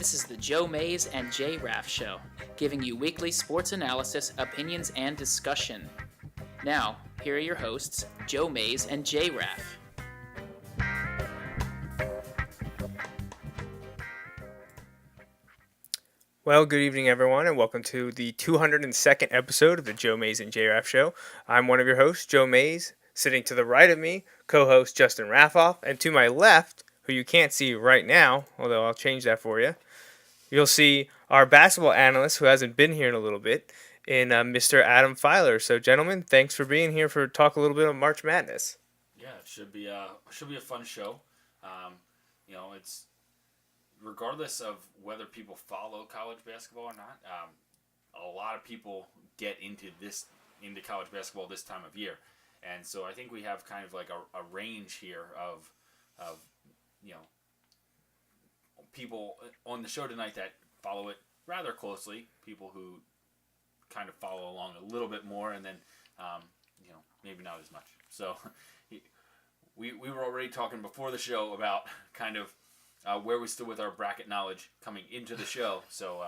This is the Joe Mays and J-Raff Show, giving you weekly sports analysis, opinions, and discussion. Now, here are your hosts, Joe Mays and J-Raff. Well, good evening, everyone, and welcome to the 202nd episode of the Joe Mays and J-Raff Show. I'm one of your hosts, Joe Mays. Sitting to the right of me, co-host Justin Raffoff, and to my left, who you can't see right now, although I'll change that for you, you'll see our basketball analyst, who hasn't been here in a little bit, in Mr. Adam Filer. So, gentlemen, thanks for being here for talk a little bit of March Madness. Yeah, it should be a fun show. It's regardless of whether people follow college basketball or not. A lot of people get into college basketball this time of year, and so I think we have kind of like a range here of people on the show tonight that follow it rather closely, people who kind of follow along a little bit more, and then maybe not as much. So we were already talking before the show about kind of where we stood with our bracket knowledge coming into the show. So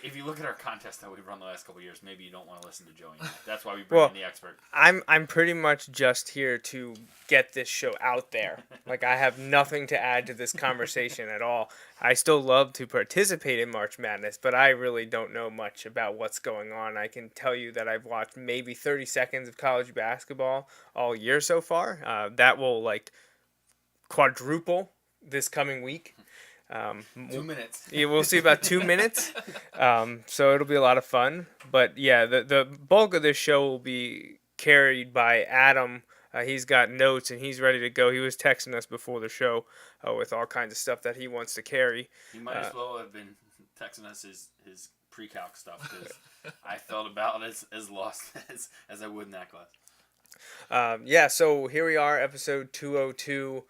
if you look at our contest that we've run the last couple of years, maybe you don't want to listen to Joey. That's why we bring in the expert. I'm pretty much just here to get this show out there. Like, I have nothing to add to this conversation at all. I still love to participate in March Madness, but I really don't know much about what's going on. I can tell you that I've watched maybe 30 seconds of college basketball all year so far. That will quadruple this coming week. 2 minutes. Yeah, we'll see about 2 minutes. So it'll be a lot of fun. But yeah, the bulk of this show will be carried by Adam. He's got notes and he's ready to go. He was texting us before the show with all kinds of stuff that he wants to carry. He might as well have been texting us his pre-calc stuff, because I felt about as lost as I would in that class. So here we are, episode 202.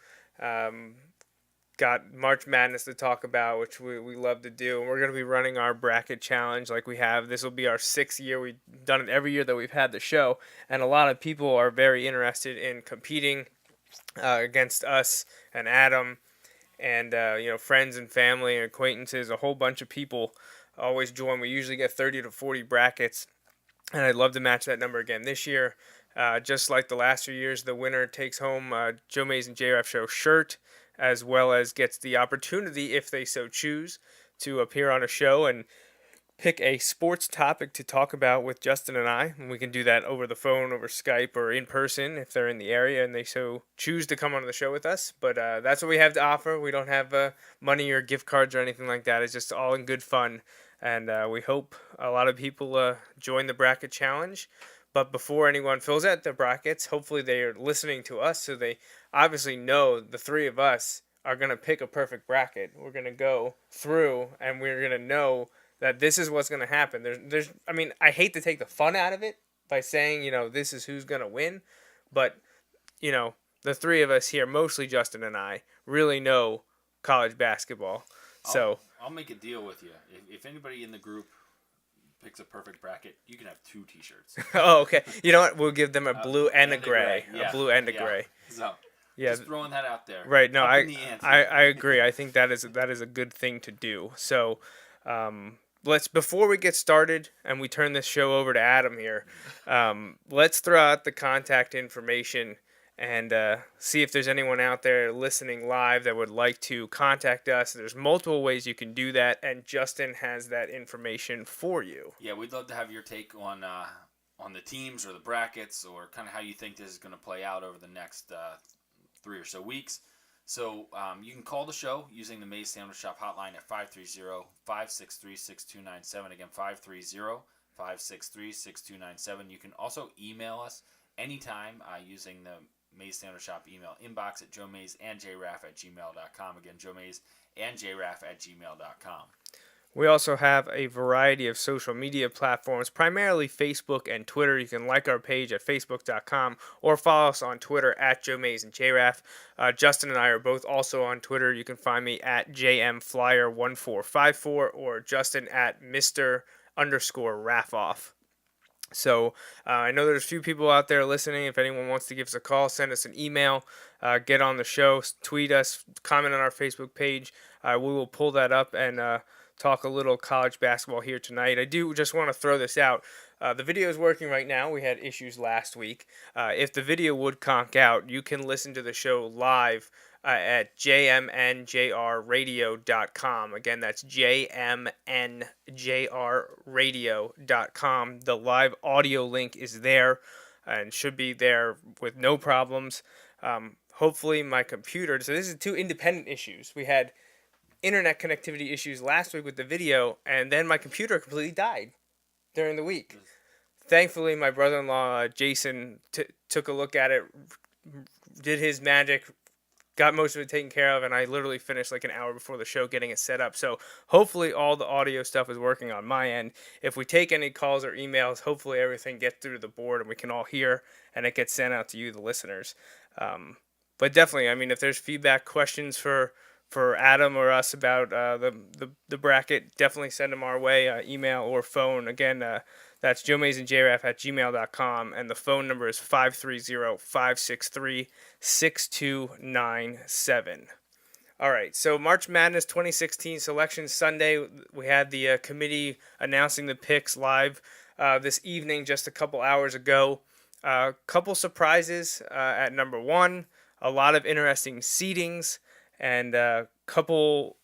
Got March Madness to talk about, which we love to do. And we're going to be running our bracket challenge like we have. This will be our 6th year. We've done it every year that we've had the show. And a lot of people are very interested in competing against us and Adam and, friends and family and acquaintances. A whole bunch of people always join. We usually get 30 to 40 brackets. And I'd love to match that number again this year. Just like the last few years, the winner takes home Joe Mays and J-Raff Show shirt, as well as gets the opportunity, if they so choose, to appear on a show and pick a sports topic to talk about with Justin and I. And we can do that over the phone, over Skype, or in person if they're in the area and they so choose to come on the show with us. But that's what we have to offer. We don't have money or gift cards or anything like that. It's just all in good fun. And we hope a lot of people join the bracket challenge. But before anyone fills out the brackets, hopefully they are listening to us, so they obviously know the three of us are going to pick a perfect bracket. We're going to go through, and we're going to know that this is what's going to happen. I hate to take the fun out of it by saying, this is who's going to win, but, the three of us here, mostly Justin and I, really know college basketball. I'll make a deal with you. If anybody in the group picks a perfect bracket, you can have 2 T-shirts. Oh, okay. You know what? We'll give them a blue and a gray. Yeah. A blue and a gray. So, yeah, just throwing that out there. Right. No, I agree. I think that is a good thing to do. So, before we get started and we turn this show over to Adam here, let's throw out the contact information and see if there's anyone out there listening live that would like to contact us. There's multiple ways you can do that, and Justin has that information for you. Yeah, we'd love to have your take on the teams or the brackets, or kind of how you think this is going to play out over the next 3 or so weeks. So you can call the show using the Mays Sandwich Shop hotline at 530-563-6297. Again, 530-563-6297. You can also email us anytime using the Mays Sandwich Shop email inbox at joemaysandjraff@gmail.com. Again, joemaysandjraff@gmail.com. We also have a variety of social media platforms, primarily Facebook and Twitter. You can like our page at facebook.com or follow us on Twitter at Joe Mays and J-Raff. Justin and I are both also on Twitter. You can find me at JMFlyer1454 or Justin at Mr_Raffoff. So I know there's a few people out there listening. If anyone wants to give us a call, send us an email, get on the show, tweet us, comment on our Facebook page. We will pull that up and talk a little college basketball here tonight. I do just want to throw this out. The video is working right now. We had issues last week. If the video would conk out, you can listen to the show live at jmnjrradio.com. Again, that's jmnjrradio.com. The live audio link is there and should be there with no problems. Hopefully my computer, so this is two independent issues. We had internet connectivity issues last week with the video, and then my computer completely died during the week. Thankfully, my brother-in-law, Jason, took a look at it, did his magic, got most of it taken care of, and I literally finished like an hour before the show getting it set up. So hopefully all the audio stuff is working on my end. If we take any calls or emails, hopefully everything gets through to the board and we can all hear, and it gets sent out to you, the listeners. But definitely, I mean, if there's feedback, questions for Adam or us about the bracket, definitely send them our way, email or phone. Again, that's joemaysandjraff@gmail.com, and the phone number is 530-563-6297. All right, so March Madness 2016 Selection Sunday, we had the committee announcing the picks live this evening just a couple hours ago. Couple surprises at number one, a lot of interesting seedings, and a couple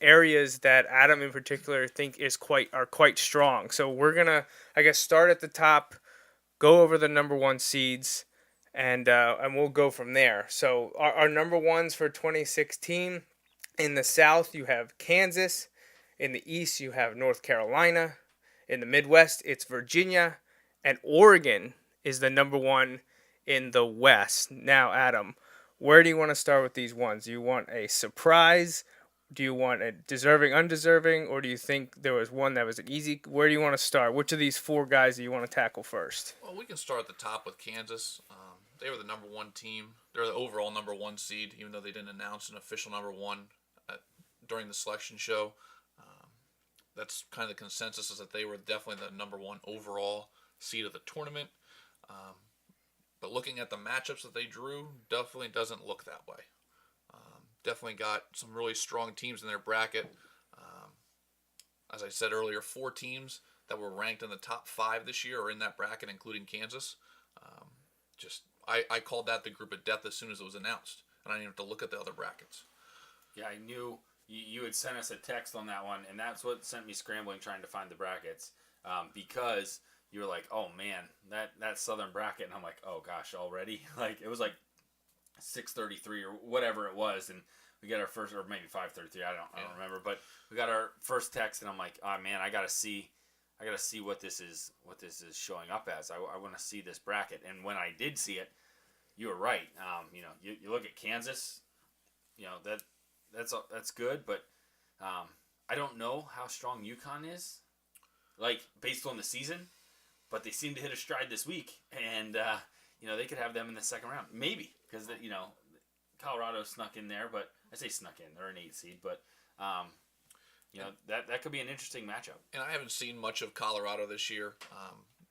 areas that Adam in particular think are quite strong. So we're gonna, I guess, start at the top, go over the number one seeds, and we'll go from there. So our number ones for 2016, in the South you have Kansas, in the East you have North Carolina, in the Midwest it's Virginia, and Oregon is the number one in the West. Now, Adam, where do you want to start with these ones? Do you want a surprise? Do you want a deserving, undeserving? Or do you think there was one that was an easy? Where do you want to start? Which of these four guys do you want to tackle first? Well, we can start at the top with Kansas. They were the number one team. They're the overall number one seed, even though they didn't announce an official number one during the selection show. That's kind of the consensus, is that they were definitely the number one overall seed of the tournament. But looking at the matchups that they drew, definitely doesn't look that way. Definitely got some really strong teams in their bracket. As I said earlier, 4 teams that were ranked in the top 5 this year are in that bracket, including Kansas. I called that the group of death as soon as it was announced, and I didn't have to look at the other brackets. Yeah, I knew you had sent us a text on that one, and that's what sent me scrambling trying to find the brackets, because you were like, oh man, that Southern bracket, and I'm like, oh gosh, already? Like, it was like 6:33 or whatever it was, and we got our first, or maybe 5:33, I don't remember, but we got our first text, and I'm like, oh man, I gotta see what this is showing up as. I want to see this bracket, and when I did see it, you were right. You look at Kansas, that's good, but I don't know how strong UConn is, like based on the season. But they seem to hit a stride this week, and they could have them in the second round, maybe, because Colorado snuck in there. But I say snuck in; they're an 8 seed, but that could be an interesting matchup. And I haven't seen much of Colorado this year.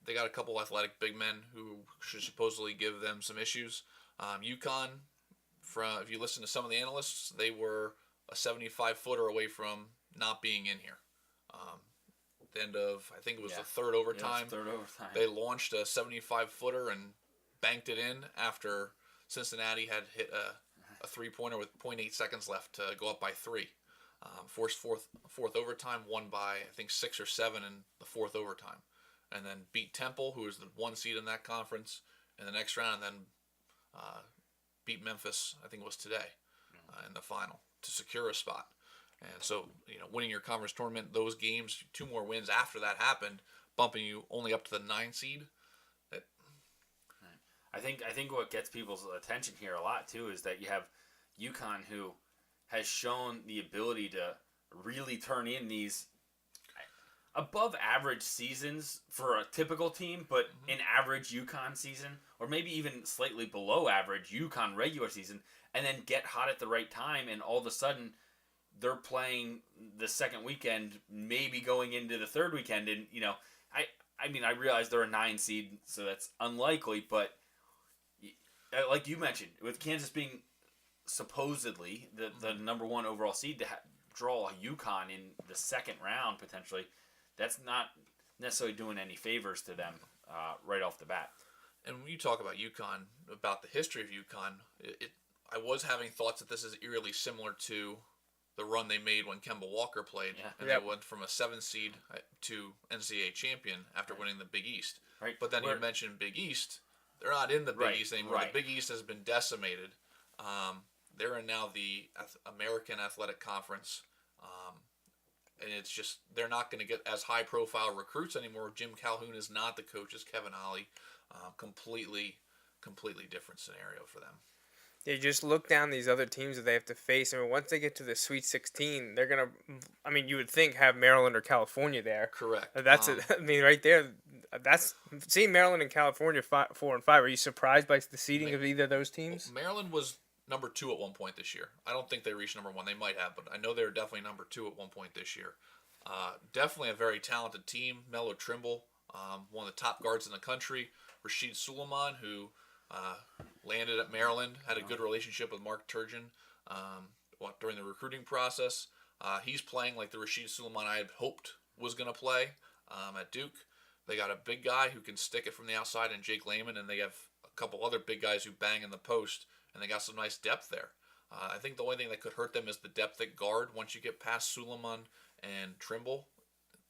They got a couple athletic big men who should supposedly give them some issues. UConn, if you listen to some of the analysts, they were a 75-footer away from not being in here. The end of, I think it was the third overtime. They launched a 75-footer and banked it in after Cincinnati had hit a three-pointer with 0.8 seconds left to go up by 3. Forced fourth overtime, won by I think 6 or 7 in the fourth overtime, and then beat Temple, who was the 1 seed in that conference, in the next round, and then beat Memphis, I think it was today, in the final to secure a spot. And so, winning your conference tournament, those games, 2 more wins after that happened, bumping you only up to the 9 seed. I think what gets people's attention here a lot too is that you have UConn, who has shown the ability to really turn in these above average seasons for a typical team, but an average UConn season, or maybe even slightly below average UConn regular season, and then get hot at the right time, and all of a sudden they're playing the second weekend, maybe going into the third weekend, and I realize they're a 9 seed, so that's unlikely, but like you mentioned, with Kansas being supposedly the number 1 overall seed, draw a UConn in the second round potentially, that's not necessarily doing any favors to them right off the bat. And when you talk about UConn, about the history of UConn, I was having thoughts that this is eerily similar to the run they made when Kemba Walker played, and they went from a 7 seed to NCAA champion after winning the Big East. Right. But then you mentioned Big East. They're not in the Big East anymore. Right. The Big East has been decimated. They're in now the American Athletic Conference. And it's just, they're not going to get as high-profile recruits anymore. Jim Calhoun is not the coach as Kevin Ollie. Completely different scenario for them. You just look down these other teams that they have to face. I mean, once they get to the Sweet 16, they're going to, I mean, you would think have Maryland or California there. Correct. That's I mean, right there, that's, seeing Maryland and California 4 and 5, are you surprised by the seeding of either of those teams? Maryland was number 2 at one point this year. I don't think they reached number 1. They might have, but I know they were definitely number 2 at one point this year. Definitely a very talented team. Melo Trimble, one of the top guards in the country. Rashid Suleiman, who landed at Maryland, had a good relationship with Mark Turgeon during the recruiting process. He's playing like the Rashid Suleiman I had hoped was going to play at Duke. They got a big guy who can stick it from the outside in Jake Lehman, and they have a couple other big guys who bang in the post, and they got some nice depth there. I think the only thing that could hurt them is the depth at guard. Once you get past Suleiman and Trimble,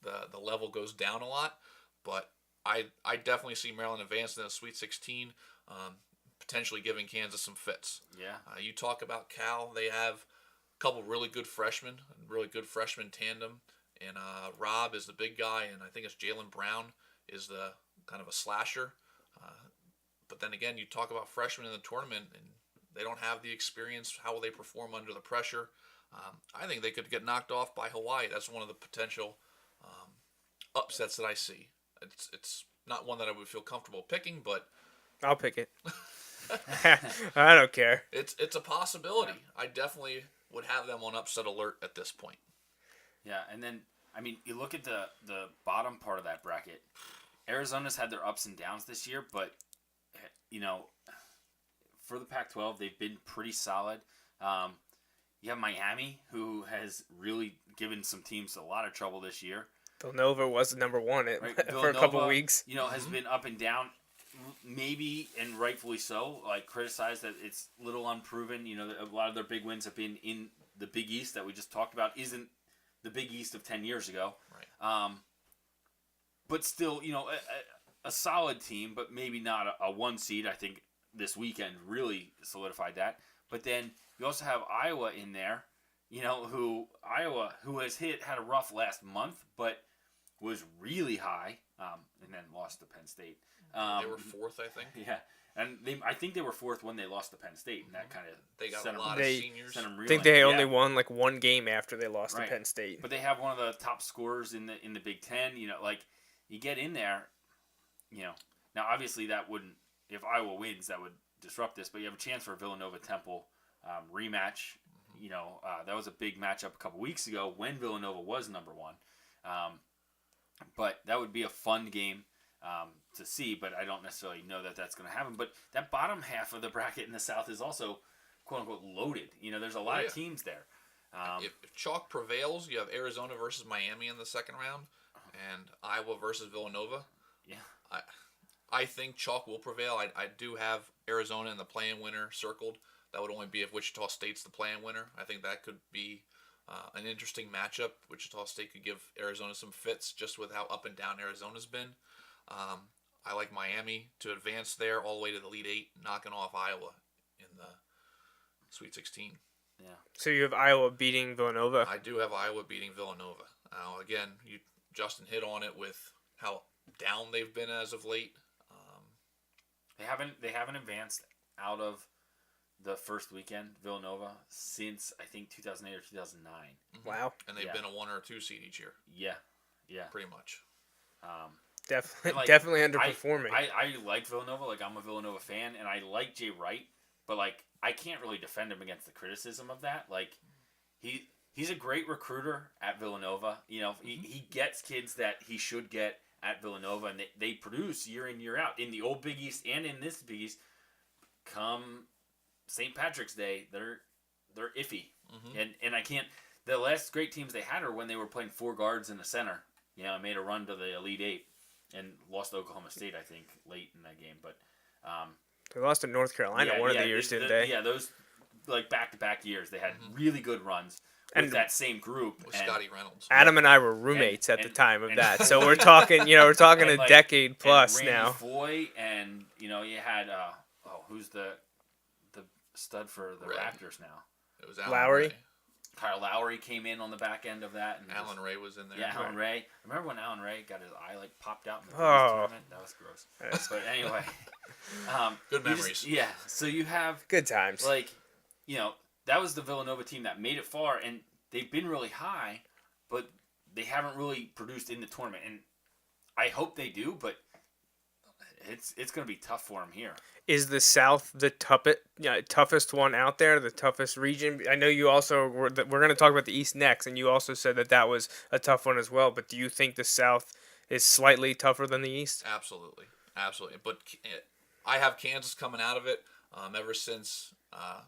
the level goes down a lot. But I definitely see Maryland advancing in the Sweet 16, potentially giving Kansas some fits. Yeah. You talk about Cal, they have a couple really good freshman tandem, and Rob is the big guy, and I think it's Jalen Brown is the kind of a slasher. But then again, you talk about freshmen in the tournament, and they don't have the experience. How will they perform under the pressure? I think they could get knocked off by Hawaii. That's one of the potential upsets that I see. It's not one that I would feel comfortable picking, but I'll pick it. I don't care. It's a possibility. I definitely would have them on upset alert at this point. Yeah, and then, I mean, you look at the bottom part of that bracket. Arizona's had their ups and downs this year, but, you know, for the Pac-12, they've been pretty solid. You have Miami, who has really given some teams a lot of trouble this year. Villanova was number 1 for a couple weeks. You know, has been up and down, maybe, and rightfully so. Like, criticized that it's little unproven. You know, a lot of their big wins have been in the Big East that we just talked about. Isn't the Big East of 10 years ago. Right. But still, you know, a solid team, but maybe not a 1 seed. I think this weekend really solidified that. But then you also have Iowa in there, you know, who has had a rough last month, but was really high, and then lost to Penn State. They were 4th, I think. Yeah, and I think they were 4th when they lost to Penn State, and that kind of they got a lot of seniors. I think they only won like 1 game after they lost to Penn State. But they have one of the top scorers in the Big Ten. You know, like you get in there, you know. Now obviously that wouldn't, if Iowa wins, that would disrupt this. But you have a chance for a Villanova Temple rematch. You know, that was a big matchup a couple weeks ago when Villanova was number 1. But that would be a fun game to see, but I don't necessarily know that that's going to happen. But that bottom half of the bracket in the South is also, quote-unquote, loaded. You know, there's a lot of teams there. If chalk prevails, you have Arizona versus Miami in the second round, and Iowa versus Villanova. Yeah. I think chalk will prevail. I do have Arizona in the play-in winner circled. That would only be if Wichita State's the play-in winner. I think that could be an interesting matchup. Wichita State could give Arizona some fits just with how up and down Arizona's been. I like Miami to advance there all the way to the Elite 8, knocking off Iowa in the Sweet 16. Yeah. So you have Iowa beating Villanova? I do have Iowa beating Villanova. Now, again, Justin hit on it with how down they've been as of late. They haven't advanced out of the first weekend, Villanova, since I think 2008 or 2009. Wow. And they've been a 1 or a 2 seed each year. Yeah. Pretty much. Definitely underperforming. I like Villanova. Like, I'm a Villanova fan, and I like Jay Wright, but like I can't really defend him against the criticism of that. Like, he's a great recruiter at Villanova. You know, he gets kids that he should get at Villanova, and they produce year in, year out in the old Big East and in this Big East. Come St. Patrick's Day, they're iffy, and I can't. the last great teams they had are when they were playing 4 guards in the center. You know, made a run to the Elite Eight and lost to Oklahoma State, I think, late in that game. But they lost to North Carolina one of the years, didn't they? Yeah, those like back-to-back years, they had really good runs with that same group. With Scotty Reynolds. Adam and I were roommates at the time of that, so we're talking, we're talking a decade plus and Randy now. Foy, and you had who's the stud for the Raptors now? It was Alan Lowry. Ray. Kyle Lowry came in on the back end of that. And Alan Ray was in there. Yeah, Alan Ray. Remember when Alan Ray got his eye popped out in the tournament? That was gross. But anyway, good memories. So you have good times. That was the Villanova team that made it far, and they've been really high, but they haven't really produced in the tournament. And I hope they do, but it's going to be tough for them here. Is the South the toughest one out there, the toughest region? I know you also we're going to talk about the East next, and you also said that was a tough one as well. But do you think the South is slightly tougher than the East? Absolutely. But I have Kansas coming out of it ever since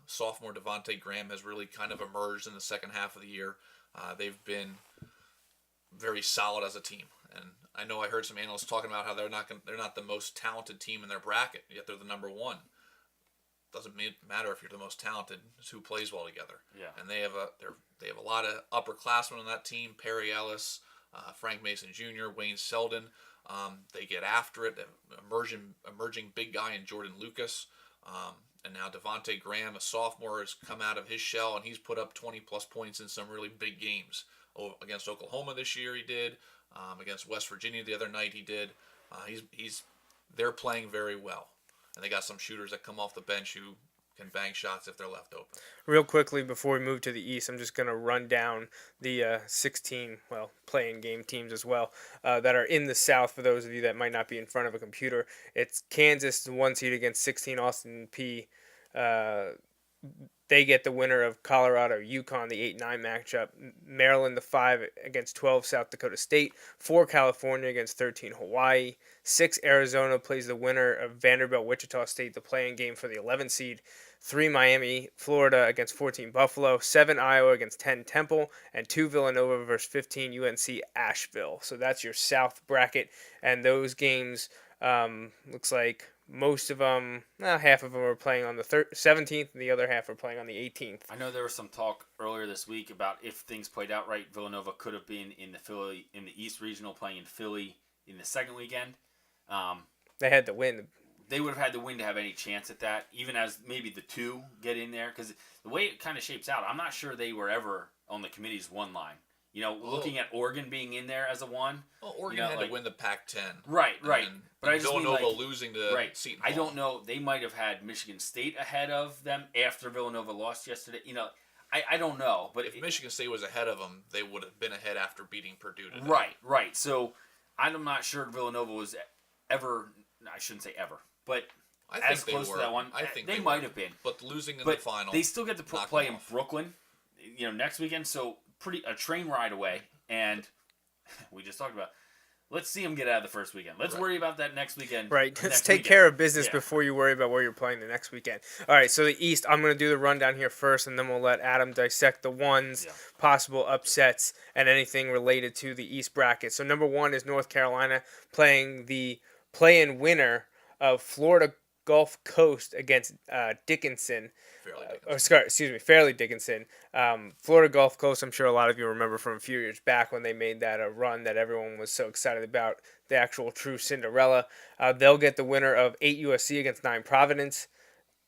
sophomore Devontae Graham has really kind of emerged in the second half of the year. They've been very solid as a team, and I know I heard some analysts talking about how they're not the most talented team in their bracket, yet they're the number one. Doesn't matter if you're the most talented; it's who plays well together. Yeah. And they have a lot of upperclassmen on that team: Perry Ellis, Frank Mason Jr., Wayne Selden. They get after it. Emerging big guy in Jordan Lucas, and now Devontae Graham, a sophomore, has come out of his shell and he's put up 20+ points in some really big games. Against Oklahoma this year, he did. Against West Virginia the other night, he did. They're playing very well, and they got some shooters that come off the bench who can bang shots if they're left open. Real quickly before we move to the East, I'm just going to run down the 16 playing game teams as well that are in the South. For those of you that might not be in front of a computer, it's Kansas, the 1 seed against 16 Austin P. They get the winner of Colorado, UConn, the 8-9 matchup. Maryland, the 5 against 12 South Dakota State. 4 California against 13 Hawaii. 6 Arizona plays the winner of Vanderbilt, Wichita State, the playing game for the 11 seed. 3 Miami, Florida against 14 Buffalo. 7 Iowa against 10 Temple. And 2 Villanova versus 15 UNC Asheville. So that's your South bracket. And those games looks like most of them, half of them are playing on the 17th, and the other half are playing on the 18th. I know there was some talk earlier this week about if things played out right, Villanova could have been in the East Regional, playing in Philly in the second weekend. They had to win. They would have had to win to have any chance at that, even as maybe the 2 get in there. Because the way it kind of shapes out, I'm not sure they were ever on the committee's 1 line. Looking at Oregon being in there as a 1. Well, Oregon had to win the Pac-10. Right. But I just Villanova losing to Seton Hall. I don't know. They might have had Michigan State ahead of them after Villanova lost yesterday. I don't know. But if Michigan State was ahead of them, they would have been ahead after beating Purdue today. Right. So I'm not sure Villanova was ever. I shouldn't say ever, but I think as close to that one, I think they might have been. But losing in the final, they still get to play in Brooklyn, next weekend. So a train ride away, and we just talked about. Let's see them get out of the first weekend. Let's worry about that next weekend. Right. Let's take care of business before you worry about where you're playing the next weekend. All right. So the East, I'm going to do the rundown here first, and then we'll let Adam dissect the ones, possible upsets, and anything related to the East bracket. So number 1 is North Carolina playing the play-in winner of Florida Gulf Coast against Dickinson. Fairleigh Dickinson. Florida Gulf Coast, I'm sure a lot of you remember from a few years back when they made that a run that everyone was so excited about, the actual true Cinderella. They'll get the winner of 8 USC against 9 Providence.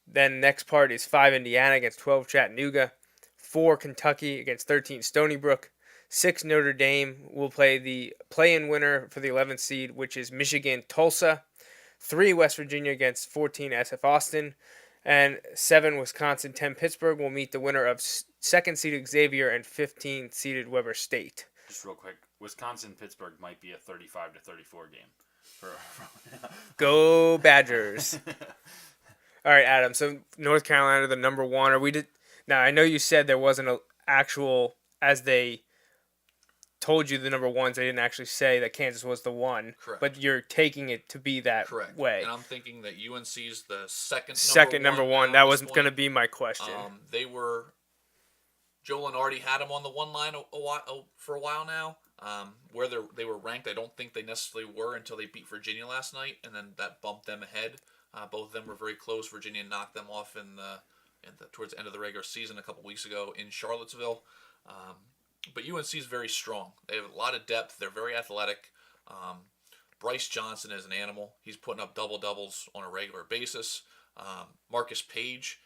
Then next part is 5 Indiana against 12 Chattanooga. 4 Kentucky against 13 Stony Brook. 6 Notre Dame will play the play-in winner for the 11th seed, which is Michigan Tulsa. 3 West Virginia against 14 SF Austin. And 7 Wisconsin, 10 Pittsburgh will meet the winner of 2nd seeded Xavier and 15th seeded Weber State. Just real quick, Wisconsin-Pittsburgh might be a 35-34 game. Go Badgers! All right, Adam. So North Carolina, the number 1. Now I know you said there wasn't an actual, as they told you the number 1s, they didn't actually say that Kansas was the 1. Correct. But you're taking it to be that way. And I'm thinking that UNC's the second number one. That was going to be my question. They were Joe Lenardi had them on the one line for a while now. Where they were ranked, I don't think they necessarily were until they beat Virginia last night, and then that bumped them ahead. Both of them were very close. Virginia knocked them off towards the end of the regular season a couple weeks ago in Charlottesville. But UNC is very strong. They have a lot of depth. They're very athletic. Bryce Johnson is an animal. He's putting up double-doubles on a regular basis. Marcus Page,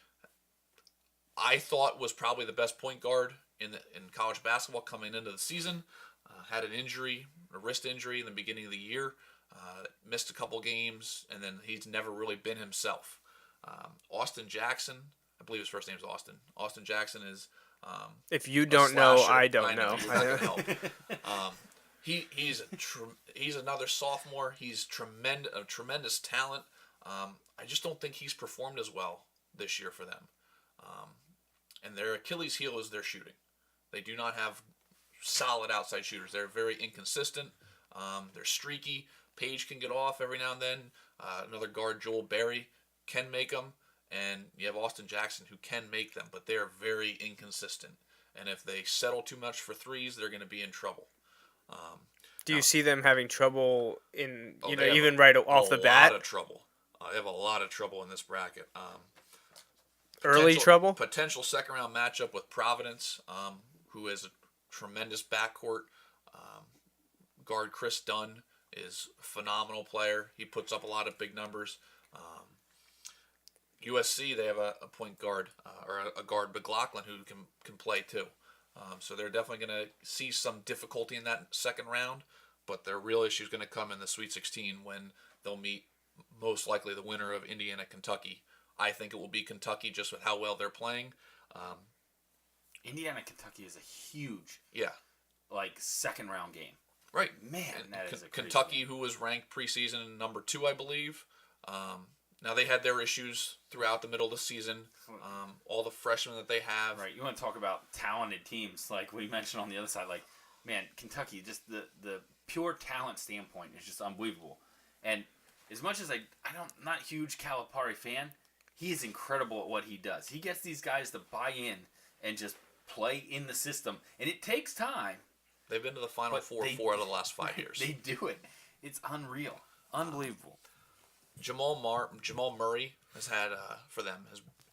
I thought was probably the best point guard in college basketball coming into the season. Had an injury, a wrist injury in the beginning of the year. Missed a couple games, and then he's never really been himself. Austin Jackson, I believe his first name is Austin. Austin Jackson is if you don't know, slasher. I don't know. You're not gonna help. He's another sophomore. He's a tremendous talent. I just don't think he's performed as well this year for them. And their Achilles heel is their shooting. They do not have solid outside shooters. They're very inconsistent. They're streaky. Page can get off every now and then. Another guard, Joel Berry, can make them. And you have Austin Jackson, who can make them, but they're very inconsistent. And if they settle too much for threes, they're going to be in trouble. Do you see them having trouble they even right off the bat? A lot of trouble. They have a lot of trouble in this bracket. Early trouble? Potential second-round matchup with Providence, who is a tremendous backcourt. Guard Chris Dunn is a phenomenal player. He puts up a lot of big numbers. USC, they have a point guard, or a guard, McLaughlin, who can play too. So they're definitely going to see some difficulty in that second round, but their real issue is going to come in the Sweet 16 when they'll meet most likely the winner of Indiana-Kentucky. I think it will be Kentucky just with how well they're playing. Indiana-Kentucky is a huge, Yeah. second round game. Right. Man, that is a crazy Kentucky, game. who was ranked preseason number 2, I believe. Now they had their issues throughout the middle of the season. All the freshmen that they have. Right. You want to talk about talented teams, like we mentioned on the other side. Man, Kentucky, just the pure talent standpoint is just unbelievable. And as much as I'm not a huge Calipari fan, he is incredible at what he does. He gets these guys to buy in and just play in the system, and it takes time. They've been to the Final Four 4 out of the last 5 years. They do it. It's unreal. Unbelievable. Jamal Murray has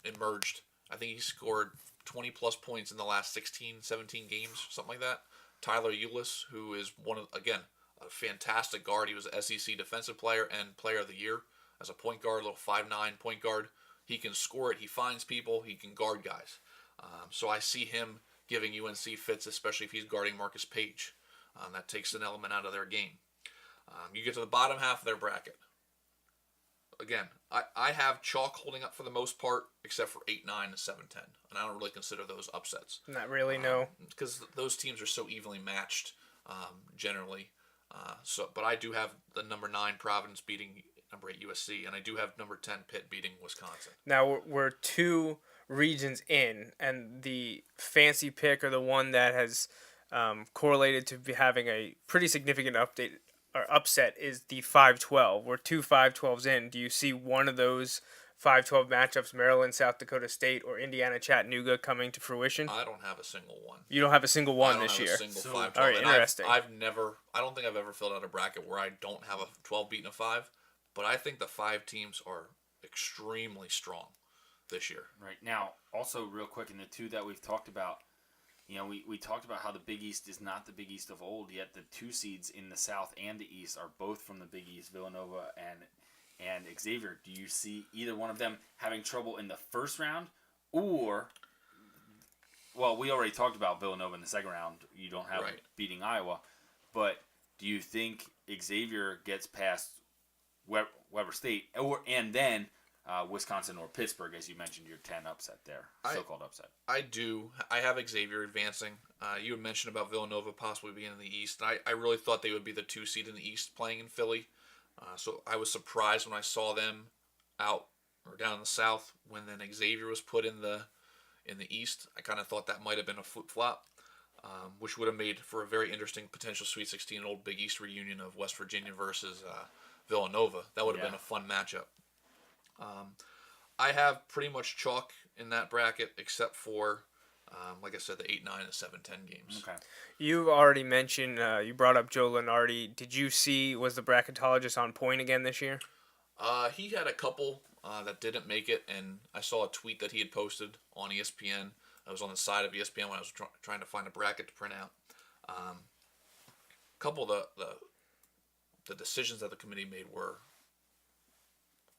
emerged. I think he scored 20-plus points in the last 16, 17 games, something like that. Tyler Ulis, who is a fantastic guard. He was an SEC defensive player and player of the year as a point guard, a little 5'9" point guard. He can score it. He finds people. He can guard guys. So I see him giving UNC fits, especially if he's guarding Marcus Page. That takes an element out of their game. You get to the bottom half of their bracket. Again, I have chalk holding up for the most part, except for 8-9 and 7-10. And I don't really consider those upsets. Not really, no. Because those teams are so evenly matched, generally. But I do have the number 9 Providence beating number 8 USC, and I do have number 10 Pitt beating Wisconsin. Now, we're 2 regions in, and the fancy pick, or the one that has correlated to be having a pretty significant upset, is the 5-12. We're 2 5-12s in. Do you see one of those 5-12 matchups, Maryland, South Dakota State, or Indiana, Chattanooga, coming to fruition? I don't have a single one. You don't have a single one this year? I don't have a single 5-12. All right, interesting. I don't think I've ever filled out a bracket where I don't have a 12 beating a 5, but I think the 5 teams are extremely strong this year. Right. Now, also real quick, in the 2 that we've talked about, we talked about how the Big East is not the Big East of old, yet the 2 seeds in the South and the East are both from the Big East, Villanova and Xavier. Do you see either one of them having trouble in the first round, or, well, we already talked about Villanova in the second round. You don't have beating Iowa, but do you think Xavier gets past Weber State, and then Wisconsin or Pittsburgh, as you mentioned, your 10 upset there, so-called upset? I do. I have Xavier advancing. You had mentioned about Villanova possibly being in the East. I really thought they would be the 2 seed in the East playing in Philly. So I was surprised when I saw them out or down in the South when then Xavier was put in the East. I kind of thought that might have been a flip-flop, which would have made for a very interesting potential Sweet 16 Old Big East reunion of West Virginia versus Villanova. That would have been a fun matchup. I have pretty much chalk in that bracket except for Like I said, the 8-9 and 7-10 games. Okay. You already mentioned, you brought up Joe Lenardi. Did you see, was the bracketologist on point again this year? He had a couple that didn't make it, and I saw a tweet that he had posted on ESPN. I was on the side of ESPN when I was trying to find a bracket to print out. A couple of the decisions that the committee made were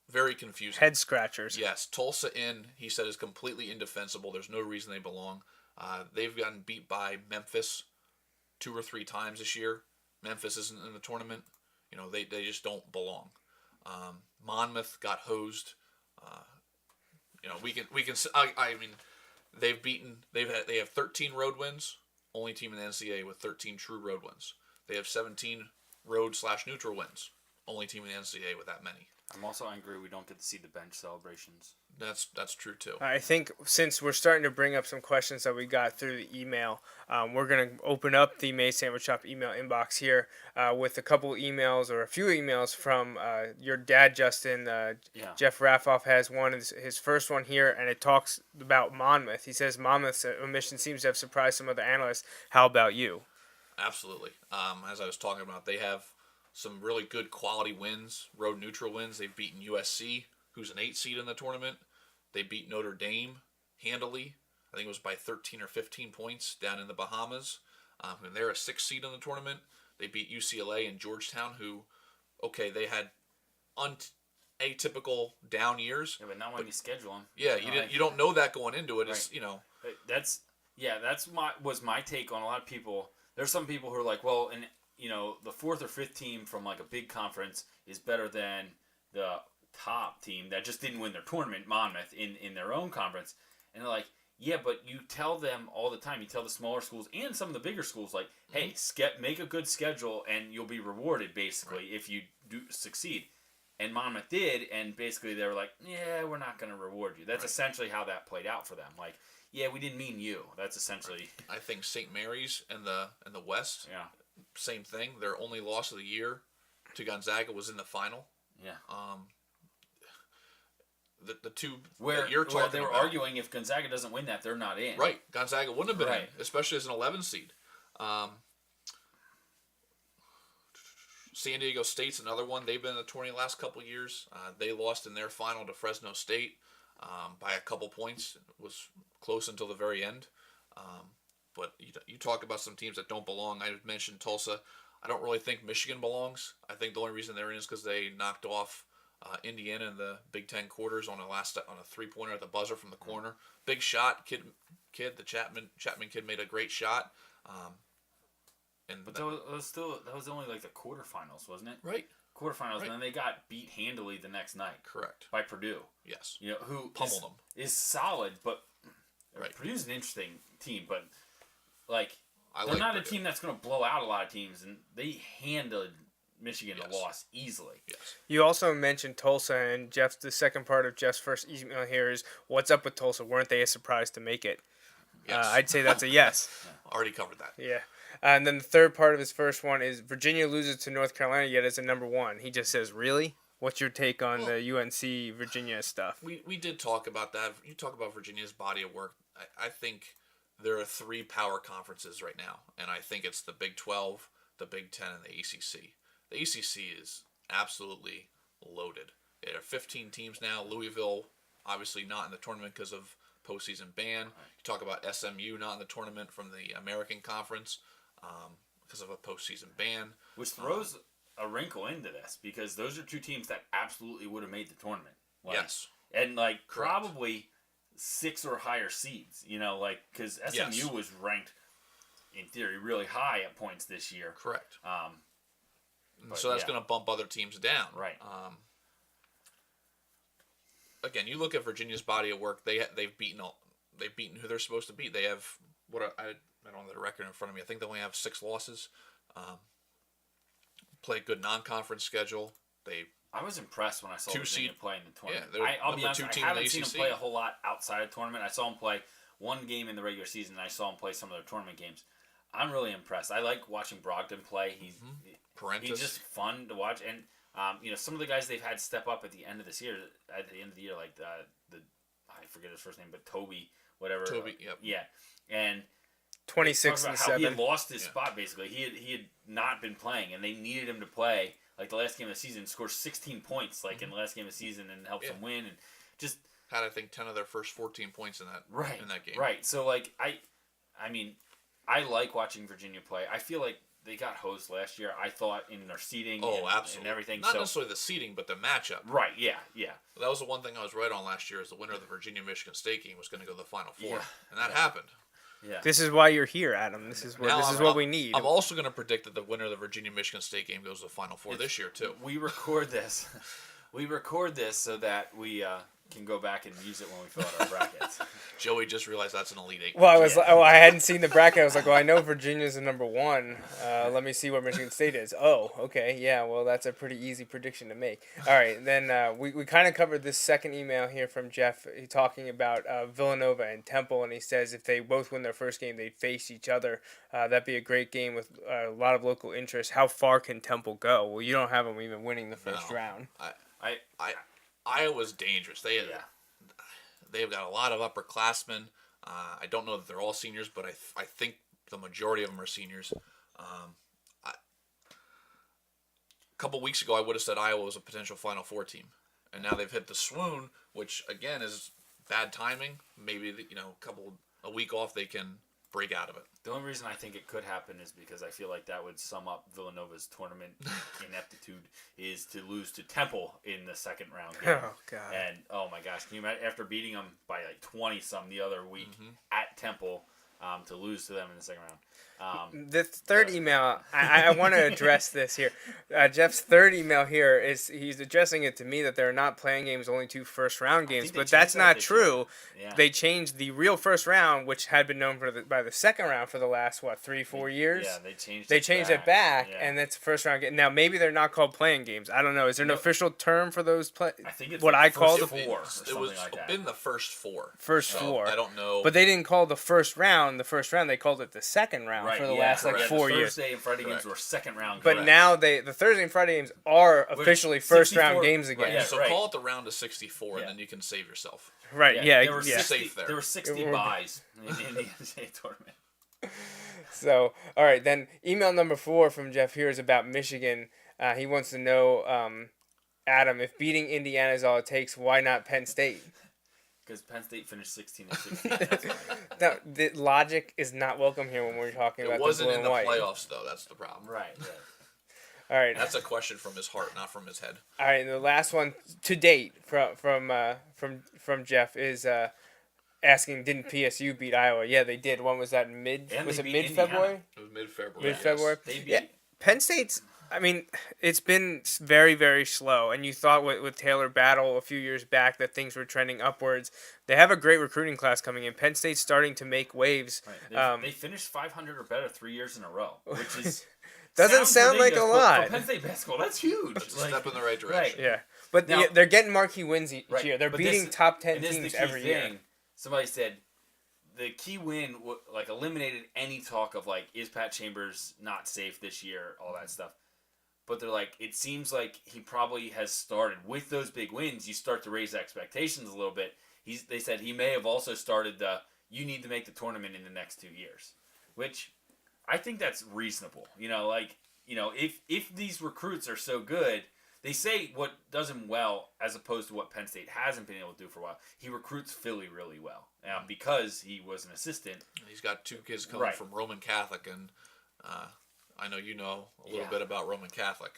very confusing. Head scratchers. Yes, Tulsa he said, is completely indefensible. There's no reason they belong. They've gotten beat by Memphis 2 or 3 times this year. Memphis isn't in the tournament. They just don't belong. Monmouth got hosed. They have 13 road wins. Only team in the NCAA with 13 true road wins. They have 17 road/neutral wins. Only team in the NCAA with that many. I'm also angry we don't get to see the bench celebrations. That's true too. I think since we're starting to bring up some questions that we got through the email, we're going to open up the Mays Sandwich Shop email inbox here with a couple emails or a few emails from your dad, Justin. Jeff Raffoff has one, his first one here, and it talks about Monmouth. He says, Monmouth's omission seems to have surprised some other analysts. How about you? Absolutely. As I was talking about, they have some really good quality wins, road neutral wins. They've beaten USC, who's an 8 seed in the tournament. They beat Notre Dame handily. I think it was by 13 or 15 points down in the Bahamas. And they're a 6 seed in the tournament. They beat UCLA and Georgetown, who, they had atypical down years. Yeah, but not when you schedule them. Yeah, you don't know that going into it. Right. That's my take on a lot of people. There's some people who are like, well, and the 4th or 5th team from like a big conference is better than the top team that just didn't win their tournament, Monmouth, in their own conference. And they're like, yeah, but you tell them all the time. You tell the smaller schools and some of the bigger schools, like, hey, make a good schedule and you'll be rewarded, basically, if you do succeed. And Monmouth did, and basically they were like, yeah, we're not going to reward you. That's essentially how that played out for them. Like, yeah, we didn't mean you. That's essentially... I think St. Mary's in the West, same thing. Their only loss of the year to Gonzaga was in the final. Yeah. The two where that you're talking they were about, arguing if Gonzaga doesn't win that, they're not in. Right. Gonzaga wouldn't have been in, especially as an 11 seed. San Diego State's another one. They've been in the tournament the last couple of years. They lost in their final to Fresno State by a couple points. It was close until the very end. But you talk about some teams that don't belong. I mentioned Tulsa. I don't really think Michigan belongs. I think the only reason they're in is because they knocked off Indiana in the Big Ten quarters on a 3-pointer at the buzzer from the corner. Big shot, kid. The Chapman kid made a great shot. But that was only like the quarterfinals, wasn't it? Right. Quarterfinals, and then they got beat handily the next night. Correct. By Purdue. Yes. Who pummeled them. Is solid, but Purdue's an interesting team, but they're not a team that's going to blow out a lot of teams, and they handled Michigan a loss easily. Yes. You also mentioned Tulsa, and the second part of Jeff's first email here is, what's up with Tulsa? Weren't they a surprise to make it? Yes. I'd say that's a yes. Already covered that. Yeah. And then the third part of his first one is, Virginia loses to North Carolina, yet it's a number 1. He just says, really? What's your take on the UNC Virginia stuff? We did talk about that. You talk about Virginia's body of work. I think there are 3 power conferences right now, and I think it's the Big 12, the Big 10, and the ACC. The ACC is absolutely loaded. There are 15 teams now. Louisville, obviously not in the tournament because of postseason ban. You talk about SMU not in the tournament from the American Conference because of a postseason ban. Which throws a wrinkle into this, because those are 2 teams that absolutely would have made the tournament. Yes. And probably 6 or higher seeds, because SMU was ranked, in theory, really high at points this year. Correct. So that's going to bump other teams down. Right. Again, you look at Virginia's body of work. They've beaten who they're supposed to beat. They have I don't have the record in front of me. I think they only have 6 losses. Play a good non-conference schedule. I was impressed when I saw Virginia play in the tournament. Yeah, I'll be honest, I haven't seen them play a whole lot outside of tournament. I saw them play one game in the regular season, and I saw them play some of their tournament games. I'm really impressed. I like watching Brogdon play. He's just fun to watch, and some of the guys they've had step up at the end of this year. At the end of the year, like I forget his first name, but Toby whatever. Toby, yep. Yeah, and 26 talk and about how he 7. had lost his spot basically. He had not been playing, and they needed him to play. Like the last game of the season, score 16 points in the last game of the season and help them win, and just had I think 10 of their first 14 points in that game. Right. So like I mean, I like watching Virginia play. I feel like they got hosed last year. I thought in their seeding and everything. Not necessarily the seeding, but the matchup. Right. Yeah. That was the one thing I was right on last year. Is the winner of the Virginia-Michigan State game was going to go to the Final Four, Yeah. and that happened. Yeah. This is why you're here, Adam. This is what we need. I'm also going to predict that the winner of the Virginia-Michigan State game goes to the Final Four this year too. We record this. We record this so that we can go back and use it when we fill out our brackets. Joey just realized that's an Elite Eight. Well, I hadn't seen the bracket. I was like, well, I know Virginia's the number 1. Let me see where Michigan State is. Oh, okay, yeah. Well, that's a pretty easy prediction to make. All right, then we kind of covered this second email here from Jeff. He's talking about Villanova and Temple, and he says if they both win their first game, they'd face each other. That'd be a great game with a lot of local interest. How far can Temple go? Well, you don't have them even winning the first round. Iowa's dangerous. They've got a lot of upperclassmen. I don't know that they're all seniors, but I think the majority of them are seniors. A couple weeks ago, I would have said Iowa was a potential Final Four team, and now they've hit the swoon, which again is bad timing. Maybe a week off, they can break out of it. The only reason I think it could happen is because I feel like that would sum up Villanova's tournament ineptitude is to lose to Temple in the second round game. Oh, God. And, oh, my gosh, can you imagine after beating them by like 20-some the other week at Temple to lose to them in the second round? The third email, I want to address this here. Jeff's third email here is he's addressing it to me that they're not playing games, only 2 first-round games, but that's not true. Yeah. They changed the real first round, which had been known by the second round for the last, 3-4 years? Yeah, they changed it back, yeah. and that's first-round game. Now, maybe they're not called playing games. I don't know. Is there an official term for those I think it's what like I call first the four or It something was like that. been the first 4. First So, 4. I don't know. But they didn't call the first round the first round. They called it the second round for the last correct. 4 the years. Thursday and Friday games were second round. But games. now the Thursday and Friday games are officially first round 64 games again. right, yeah. So call it the round of 64, and then you can save yourself. Right? Yeah. There were yeah. 60, Safe there. there were 60 buys in the NCAA tournament. So, all right, then email number 4 from Jeff here is about Michigan. He wants to know, Adam, if beating Indiana is all it takes, why not Penn State? Because Penn State finished 16 and 16. That's why. No, the logic is not welcome here when we're talking about It wasn't the in blue the and white. playoffs, though. That's the problem. Right. All right. That's a question from his heart, not from his head. All right, and the last one to date from Jeff is asking, didn't PSU beat Iowa? Yeah, they did. When was that? And Was they it beat mid-February? It was mid-February. Mid-February. They beat. Yeah, Penn State's. I mean, it's been very, very slow. And you thought with Taylor Battle a few years back that things were trending upwards. They have a great recruiting class coming in. Penn State's starting to make waves. Right. They finished 500 or better 3 years in a row, which is doesn't sound like a ridiculous, but lot. For Penn State basketball, that's huge. That's a step in the right direction. Yeah, but Now- they're getting marquee wins each Right, year. They're but beating this- top 10 and this is teams the key every year. thing. Somebody said the key win eliminated any talk of is Pat Chambers not safe this year, all that stuff. But they're like, it seems like he probably has started with those big wins. You start to raise expectations a little bit. They said he may have also started you need to make the tournament in the next 2 years, which I think that's reasonable. If these recruits are so good, they say what does him well as opposed to what Penn State hasn't been able to do for a while. He recruits Philly really well because he was an assistant. He's got 2 kids coming from Roman Catholic, and I know you know a little bit about Roman Catholic.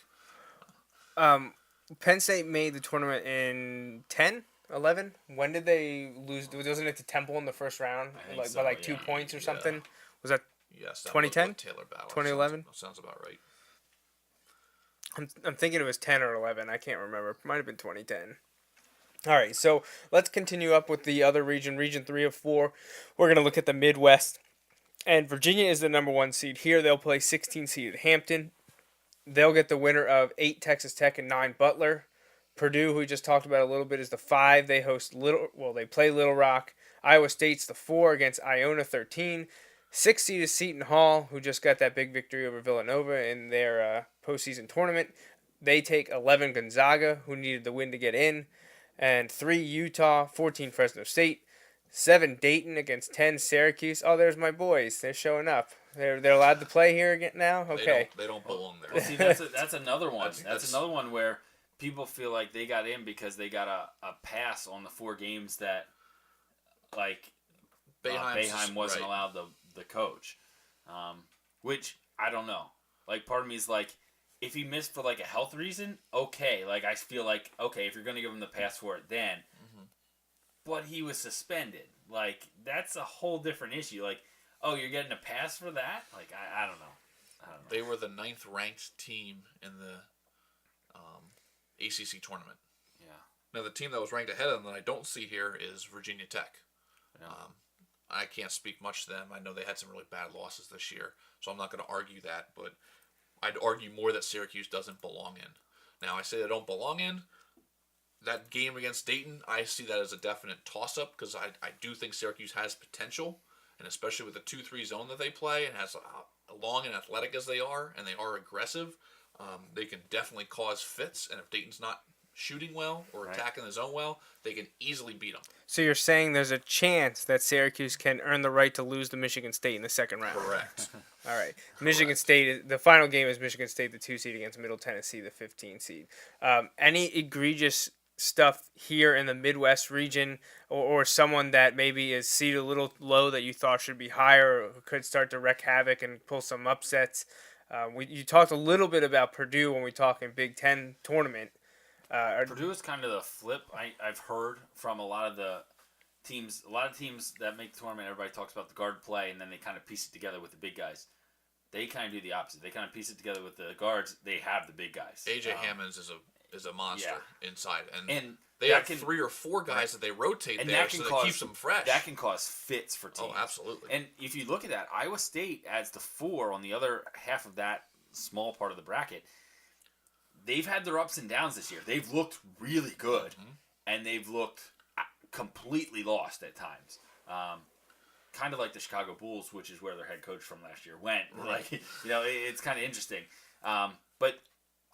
Penn State made the tournament in 10, 11. When did they lose? Wasn't it to Temple in the first round? By 2 points or something? Was that Yes, that 2010? was Taylor Battle. 2011? Sounds about right. I'm thinking it was 10 or 11. I can't remember. It might have been 2010. All right, so let's continue up with the other region, Region 3 of 4. We're going to look at the Midwest. And Virginia is the number 1 seed here. They'll play 16-seeded Hampton. They'll get the winner of 8 Texas Tech and 9 Butler. Purdue, who we just talked about a little bit, is the 5. They host they play Little Rock. Iowa State's the 4 against Iona 13. 6 seed is Seton Hall, who just got that big victory over Villanova in their postseason tournament. They take 11 Gonzaga, who needed the win to get in. And 3 Utah, 14 Fresno State. 7 Dayton against 10 Syracuse. Oh, there's my boys. They're showing up. They're allowed to play here again now. Okay. They don't belong there. Well, see, that's another one. That's- That's another one where people feel like they got in because they got a pass on the 4 games that, like, Boeheim wasn't allowed the coach. Which, I don't know. Like, part of me is like, if he missed for, like, a health reason, okay. Like, I feel like, okay, if you're going to give him the pass for it, then. Mm-hmm. But he was suspended. Like, that's a whole different issue. Like, oh, you're getting a pass for that? Like, I don't know. They were the 9th ranked team in the ACC tournament. Yeah. Now, the team that was ranked ahead of them that I don't see here is Virginia Tech. Yeah. I can't speak much to them. I know they had some really bad losses this year, so I'm not going to argue that, but I'd argue more that Syracuse doesn't belong in. Now, I say they don't belong in. That game against Dayton, I see that as a definite toss-up because I do think Syracuse has potential, and especially with the 2-3 zone that they play and as long and athletic as they are, and they are aggressive, they can definitely cause fits, and if Dayton's not shooting well or attacking the zone well, they can easily beat them. So you're saying there's a chance that Syracuse can earn the right to lose to Michigan State in the second round? Correct. All right. Michigan State, the final game is Michigan State, the 2 seed against Middle Tennessee, the 15 seed. Any egregious stuff here in the Midwest region or someone that maybe is seated a little low that you thought should be higher or could start to wreak havoc and pull some upsets? You talked a little bit about Purdue when we talk in Big Ten tournament. Purdue is kind of the flip. I've heard from a lot of teams that make the tournament. Everybody talks about the guard play, and then they kind of piece it together with the big guys. They kind of do the opposite. They kind of piece it together with the guards. They have the big guys. AJ Hammonds is a monster inside, and they have 3 or 4 guys that they rotate and there, that so that keeps them fresh. That can cause fits for teams. Oh, absolutely. And if you look at that, Iowa State adds the 4 on the other half of that small part of the bracket. They've had their ups and downs this year. They've looked really good, and they've looked completely lost at times. Kind of like the Chicago Bulls, which is where their head coach from last year went. Right. Like, it's kind of interesting. But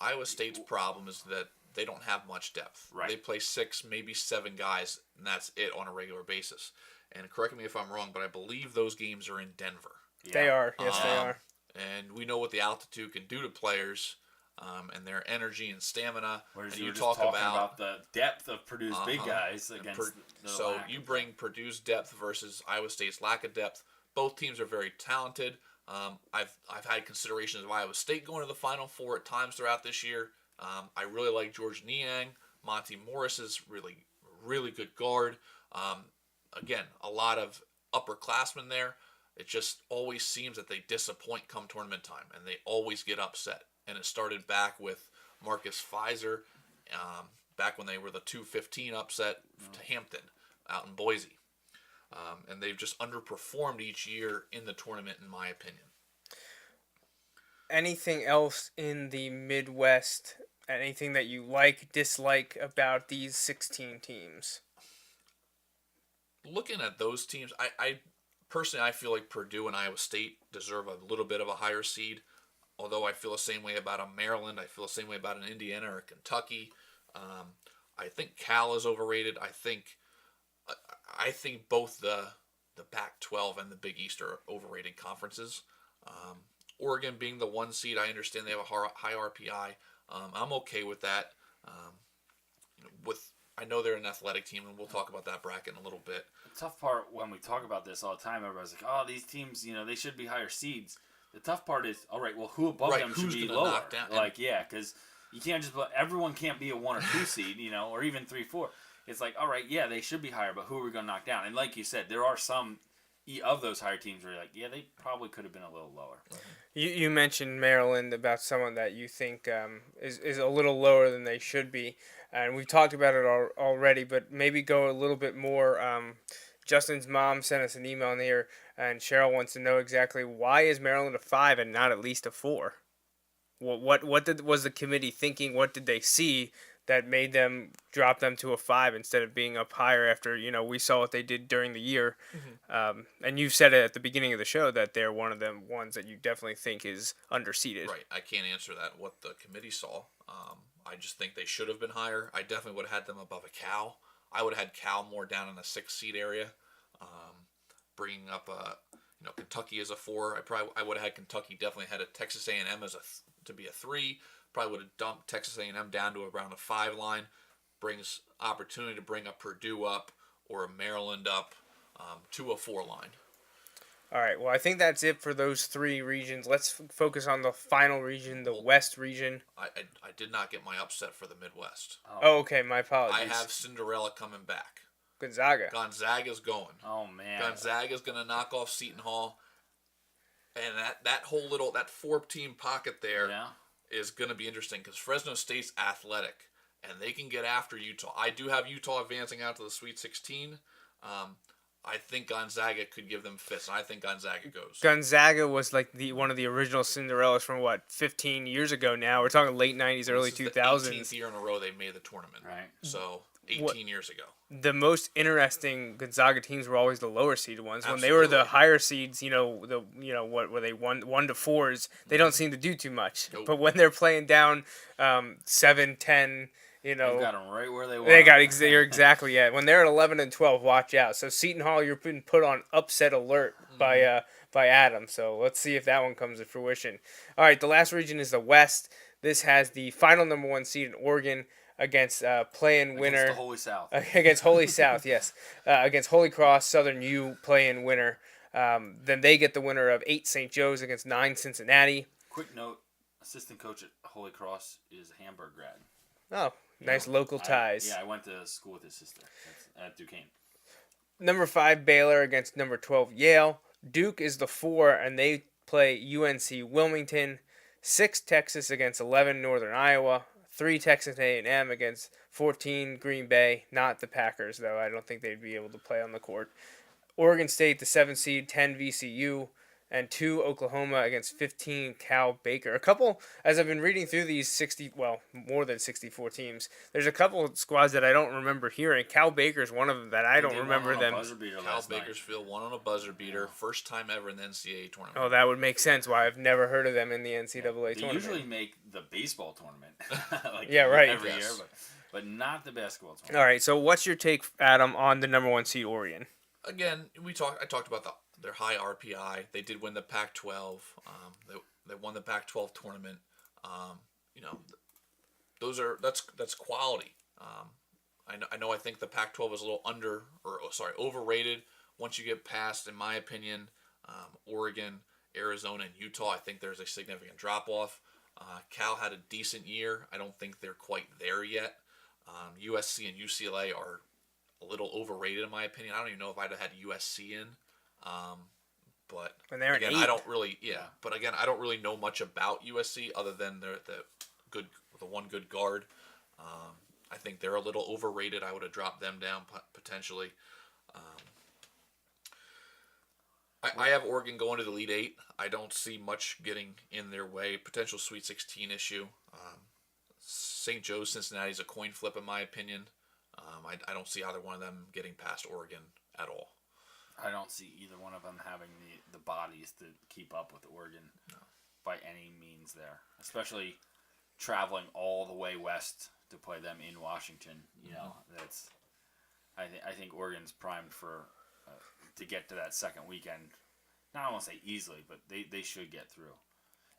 Iowa State's problem is that they don't have much depth. Right. They play 6, maybe 7 guys, and that's it on a regular basis. And correct me if I'm wrong, but I believe those games are in Denver. Yeah. They are. Yes, they are. And we know what the altitude can do to players. And their energy and stamina. Whereas and you talk about the depth of Purdue's big guys against so you bring Purdue's depth versus Iowa State's lack of depth. Both teams are very talented. I've had considerations of Iowa State going to the Final Four at times throughout this year. I really like George Niang. Monty Morris is really good guard. Again, a lot of upperclassmen there. It just always seems that they disappoint come tournament time, and they always get upset. And it started back with Marcus Fizer, back when they were the 2-15 upset to Hampton out in Boise. And they've just underperformed each year in the tournament, in my opinion. Anything else in the Midwest? Anything that you dislike about these 16 teams? Looking at those teams, I personally feel like Purdue and Iowa State deserve a little bit of a higher seed. Although I feel the same way about a Maryland, I feel the same way about an Indiana or a Kentucky. I think Cal is overrated. I think both the Pac-12 and the Big East are overrated conferences. Oregon being the 1 seed, I understand they have a high RPI. I'm okay with that. I know they're an athletic team, and we'll talk about that bracket in a little bit. The tough part when we talk about this all the time, everybody's like, "Oh, these teams, they should be higher seeds." The tough part is, all right, well, who above them should be lower? Knock down? Because you can't everyone can't be a 1 or 2 seed, or even 3, 4. It's like, all right, yeah, they should be higher, but who are we going to knock down? And like you said, there are some of those higher teams where you're like, yeah, they probably could have been a little lower. You mentioned Maryland about someone that you think is a little lower than they should be, and we've talked about it already, but maybe go a little bit more. Justin's mom sent us an email in here, and Cheryl wants to know exactly why is Maryland a 5 and not at least a 4? What was the committee thinking? What did they see that made them drop them to a 5 instead of being up higher after we saw what they did during the year? Mm-hmm. And you said it at the beginning of the show that they're one of them ones that you definitely think is underseeded. Right. I can't answer that. What the committee saw. I just think they should have been higher. I definitely would have had them above a Cal. I would have had Cal more down in the 6 seed area. Bringing up Kentucky as a 4. I would have had Kentucky definitely had a Texas A&M to be a 3. Probably would have dumped Texas A&M down to around a 5 line. Brings opportunity to bring a Purdue up or a Maryland up to a 4 line. All right, well, I think that's it for those 3 regions. Let's focus on the final region, the West region. I did not get my upset for the Midwest. Oh, okay, my apologies. I have Cinderella coming back. Gonzaga's going. Oh, man. Gonzaga's going to knock off Seton Hall. And that whole little, that 4-team pocket there is going to be interesting because Fresno State's athletic. And they can get after Utah. I do have Utah advancing out to the Sweet 16. I think Gonzaga could give them fits. I think Gonzaga goes. Gonzaga was like one of the original Cinderellas from 15 years ago now. We're talking late 90s, early 2000s. The 18th year in a row they made the tournament. Right. So 18 years ago. The most interesting Gonzaga teams were always the lower seeded ones. Absolutely. When they were the higher seeds, what were they 1 to 4s? They don't seem to do too much. Nope. But when they're playing down 7, 10. They've got them right where they want. You're exactly it. When they're at 11 and 12, watch out. So Seton Hall, you're being put on upset alert by Adam. So let's see if that one comes to fruition. All right, the last region is the West. This has the final number 1 seed in Oregon against play-in winner. Against the Holy South. Against Holy South, yes. Against Holy Cross, Southern U play-in winner. Then they get the winner of 8 St. Joe's against 9 Cincinnati. Quick note: assistant coach at Holy Cross is a Hamburg grad. Oh. Nice local ties. I went to school with his sister at Duquesne. Number 5, Baylor against number 12, Yale. Duke is the 4, and they play UNC Wilmington. 6, Texas against 11, Northern Iowa. 3, Texas A&M against 14, Green Bay. Not the Packers, though. I don't think they'd be able to play on the court. Oregon State, the 7 seed, 10, VCU. And 2, Oklahoma against 15, Cal Baker. A couple, as I've been reading through these more than 64 teams, there's a couple of squads that I don't remember hearing. Cal Baker's one of them that I don't remember them. Cal Bakersfield won on a buzzer beater, first time ever in the NCAA tournament. Oh, that would make sense why I've never heard of them in the NCAA tournament. They usually make the baseball tournament. Every year, but not the basketball tournament. All right, so what's your take, Adam, on the number 1 seed Oregon? Again, I talked about their high RPI. They did win the Pac-12. They won the Pac-12 tournament. That's quality. I think the Pac-12 is a little overrated. Once you get past, in my opinion, Oregon, Arizona, and Utah, I think there's a significant drop off. Cal had a decent year. I don't think they're quite there yet. USC and UCLA are a little overrated in my opinion. I don't even know if I'd have had USC in. But again, I don't really I don't really know much about USC other than the one good guard. I think they're a little overrated. I would have dropped them down potentially. I have Oregon going to the Elite 8. I don't see much getting in their way. Potential Sweet 16 issue. St. Joe's, Cincinnati is a coin flip in my opinion. I don't see either one of them getting past Oregon at all. I don't see either one of them having the bodies to keep up with Oregon by any means there, especially traveling all the way west to play them in Washington. I think Oregon's primed for to get to that second weekend. Not I won't say easily, but they should get through.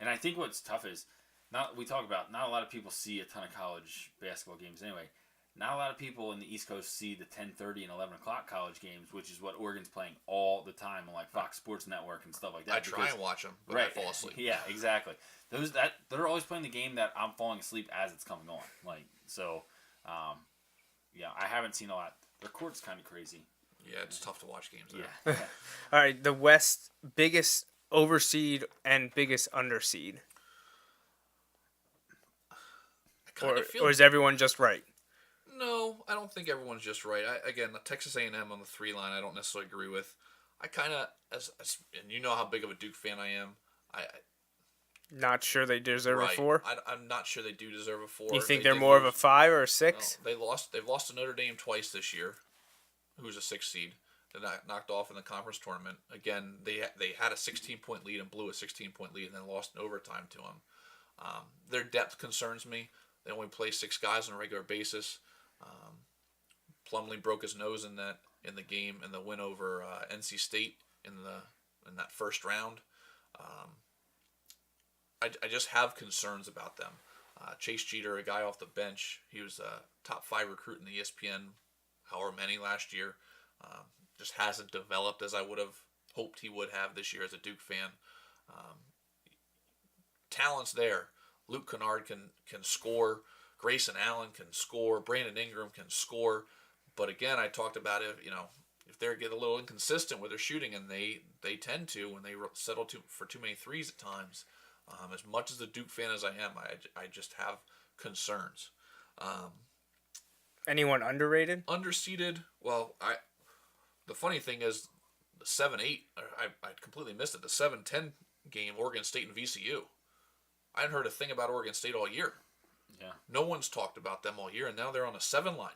And I think what's tough is not a lot of people see a ton of college basketball games anyway. Not a lot of people in the East Coast see the 10:30 and 11 o'clock college games, which is what Oregon's playing all the time on like Fox Sports Network and stuff like that. I try and watch them, but I fall asleep. Yeah, exactly. They're always playing the game that I'm falling asleep as it's coming on. I haven't seen a lot. Their court's kind of crazy. Yeah, it's tough to watch games there. Yeah. All right, the West biggest overseed and biggest underseed. Or is everyone just right? No, I don't think everyone's just right. Again, the Texas A&M on the 3 line, I don't necessarily agree with. I kind of, and you know how big of a Duke fan I am. Not sure they deserve a 4. I'm not sure they do deserve a 4. You think they're more of a 5 or a 6? No, they've lost to Notre Dame twice this year, who's a 6 seed. They knocked off in the conference tournament. Again, they had a 16-point lead and blew a 16-point lead and then lost in overtime to them. Their depth concerns me. They only play 6 guys on a regular basis. Plumlee broke his nose in that in the game and the win over NC State in that first round. I just have concerns about them. Chase Jeter, a guy off the bench, he was a top 5 recruit in the ESPN, however many last year. Just hasn't developed as I would have hoped he would have this year as a Duke fan. Talent's there. Luke Kennard can score. Grayson Allen can score. Brandon Ingram can score. But again, I talked about it. If they get a little inconsistent with their shooting, and they tend to when they settle for too many threes at times. As much as a Duke fan as I am, I just have concerns. Anyone underrated? Underseeded. Well, the funny thing is, the 7-8. I completely missed it. The 7-10 game, Oregon State and VCU. I hadn't heard a thing about Oregon State all year. Yeah. No one's talked about them all year, and now they're on a 7 line.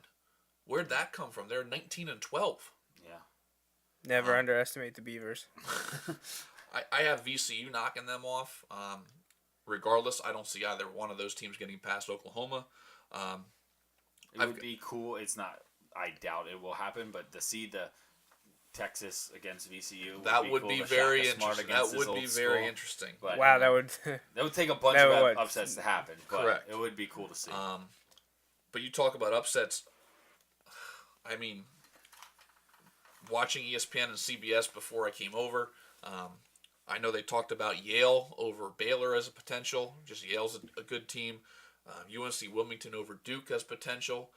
Where'd that come from? They're 19-12. Yeah. Never underestimate the Beavers. I have VCU knocking them off. Regardless, I don't see either one of those teams getting past Oklahoma. It would be cool. It's not. I doubt it will happen, but to see the Texas against VCU would be very interesting. That would be very interesting. But, wow, that would. That would take a bunch of upsets to happen. But correct. It would be cool to see. But you talk about upsets. I mean, watching ESPN and CBS before I came over, I know they talked about Yale over Baylor as a potential. Just Yale's a good team. UNC Wilmington over Duke as potential.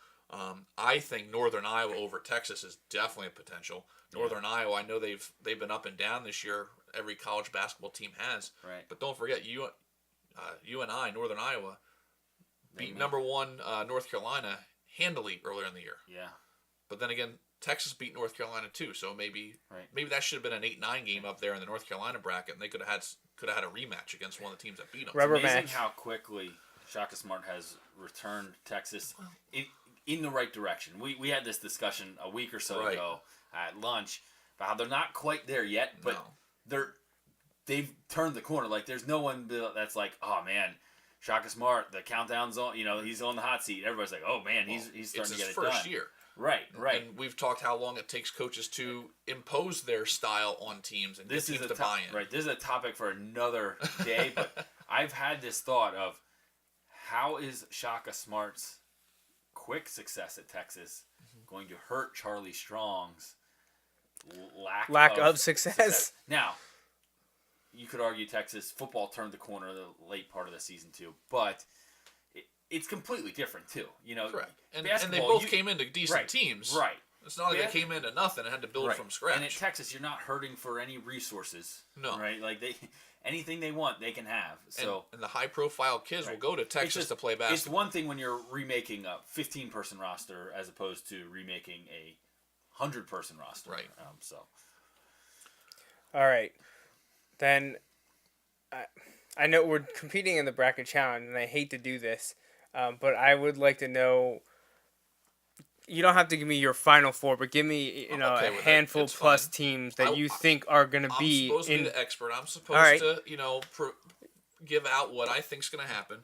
I think Northern Iowa over Texas is definitely a potential. Northern Iowa, I know they've been up and down this year. Every college basketball team has. Right. But don't forget, UNI, Northern Iowa, beat number 1 North Carolina handily earlier in the year. Yeah. But then again, Texas beat North Carolina too, so maybe that should have been an 8-9 game up there in the North Carolina bracket, and they could have had a rematch against one of the teams that beat them. Rubber it's amazing match. how quickly Shaka Smart has returned Texas in the right direction. We had this discussion a week or so ago at lunch about how they're not quite there yet, but they've turned the corner. Like there's no one that's like, oh man, Shaka Smart, the countdown's on. He's on the hot seat. Everybody's like, oh man, he's starting to get it done. It's his first year. Right. And we've talked how long it takes coaches to impose their style on teams and get teams to buy in. Right. This is a topic for another day, but I've had this thought of how is Shaka Smart's quick success at Texas going to hurt Charlie Strong's lack of success? Now, you could argue Texas football turned the corner in the late part of the season too, but it's completely different too. Correct. And they both came into decent teams. Right. It's not like they came into nothing and had to build from scratch. And at Texas, you're not hurting for any resources. No. Right? Like anything they want, they can have. So and the high-profile kids will go to Texas to play basketball. It's one thing when you're remaking a 15-person roster as opposed to remaking a 100-person roster. Right. All right. Then I know we're competing in the bracket challenge, and I hate to do this, but I would like to know. You don't have to give me your final 4, but give me a handful plus teams that you think are going to be. I'm supposed to be the expert. I'm supposed to give out what I think is going to happen.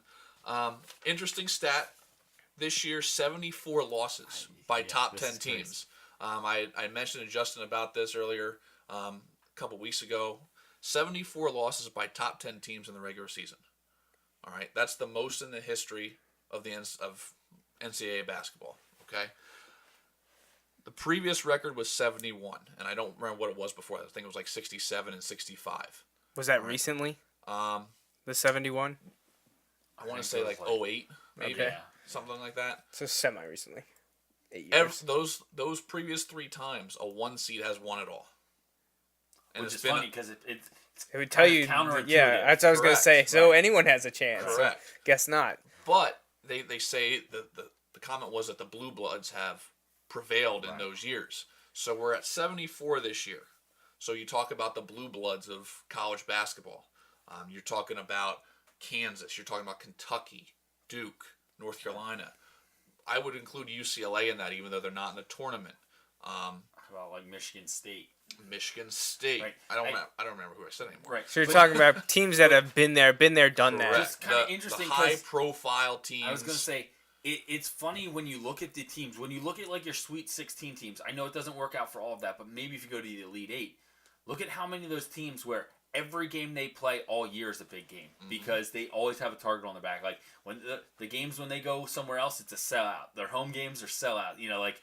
Interesting stat this year: 74 losses by top 10 teams. I mentioned to Justin about this earlier a couple weeks ago. 74 losses by top 10 teams in the regular season. All right, that's the most in the history of NCAA basketball. Okay. The previous record was 71, and I don't remember what it was before that. I think it was like 67 and 65. Was that recently? The 71? I want to say like 08, maybe. Okay. Something like that. So semi-recently. 8 years. Those previous 3 times, a 1 seed has won it all. And Which is funny because it would tell you, yeah, that's what I was going to say. So anyone has a chance. Correct. So guess not. But they say the comment was that the Blue Bloods have prevailed in those years. So we're at 74 this year. So you talk about the Blue Bloods of college basketball. You're talking about Kansas. You're talking about Kentucky, Duke, North Carolina. I would include UCLA in that, even though they're not in the tournament. How about like Michigan State? Right. I don't remember who I said anymore. Right. So you're talking about teams that have been there, done that. Just kind of interesting. The high-profile teams. I was going to say, It's funny when you look at the teams. When you look at like your Sweet 16 teams, I know it doesn't work out for all of that, but maybe if you go to the Elite 8, look at how many of those teams where every game they play all year is a big game because they always have a target on their back. Like when the games when they go somewhere else, it's a sellout. Their home games are sellout. You know, like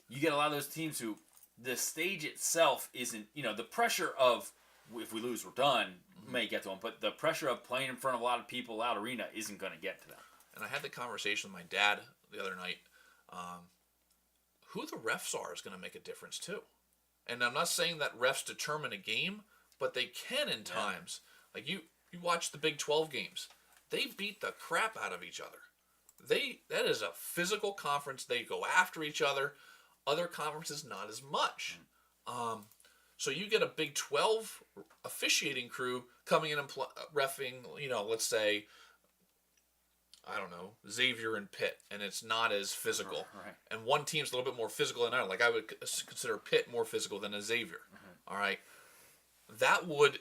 you get a lot of those teams who the stage itself isn't. You know, the pressure of if we lose, we're done may get to them, but the pressure of playing in front of a lot of people out arena isn't going to get to them. And I had the conversation with my dad the other night. Who the refs are is going to make a difference too. And I'm not saying that refs determine a game, but they can in times. Like you watch the Big 12 games. They beat the crap out of each other. That is a physical conference. They go after each other. Other conferences, not as much. So you get a Big 12 officiating crew coming in and reffing, let's say, I don't know, Xavier and Pitt, and it's not as physical. Right. And one team's a little bit more physical than another. Like I would consider Pitt more physical than a Xavier. All right. That would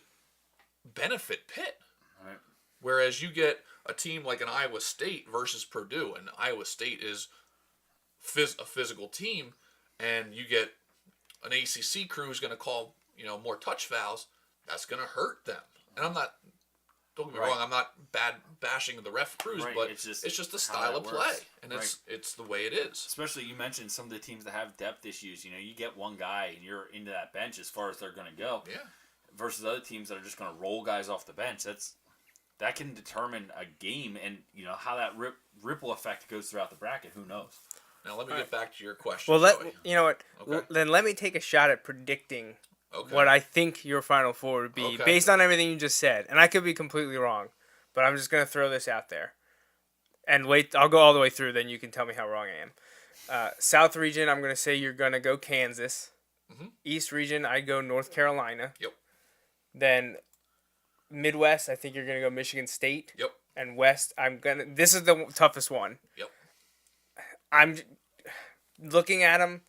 benefit Pitt. Right. Whereas you get a team like an Iowa State versus Purdue, and Iowa State is a physical team, and you get an ACC crew who's going to call, more touch fouls, that's going to hurt them. And don't get me wrong, I'm not bashing the ref crews, but it's just the style of play, and it's the way it is. Especially, you mentioned some of the teams that have depth issues. You get one guy and you're into that bench as far as they're going to go. Yeah. Versus other teams that are just going to roll guys off the bench. That can determine a game, and how that ripple effect goes throughout the bracket. Who knows? Now let me get back to your question. Well, Joey. you know what? Okay. Then let me take a shot at predicting what I think your Final Four would be based on everything you just said, and I could be completely wrong, but I'm just gonna throw this out there. And wait, I'll go all the way through, then you can tell me how wrong I am. South region, I'm gonna say you're gonna go Kansas. East region, I go North Carolina. Yep. Then Midwest, I think you're gonna go Michigan State. Yep. And West, this is the toughest one. Yep. I'm looking at them.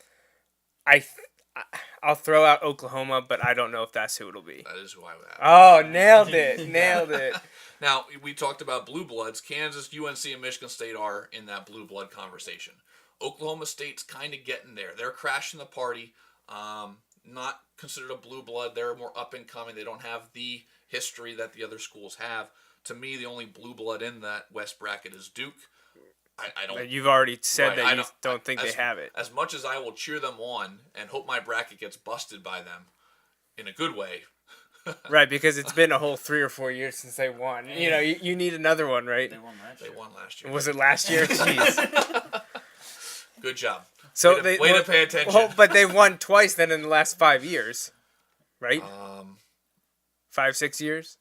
I'll throw out Oklahoma, but I don't know if that's who it'll be. That is who I would have. Oh, nailed it. Now, we talked about blue bloods. Kansas, UNC, and Michigan State are in that blue blood conversation. Oklahoma State's kind of getting there. They're crashing the party. Not considered a blue blood. They're more up and coming. They don't have the history that the other schools have. To me, the only blue blood in that West bracket is Duke. I don't. You've already said that you don't think they have it. As much as I will cheer them on and hope my bracket gets busted by them, in a good way. Right, because it's been a whole 3 or 4 years since they won. You need another one, right? They won last year. Was it last year? Jeez. Good job. So way to pay attention. Well, but they won twice then in the last 5 years, right? 5, 6 years.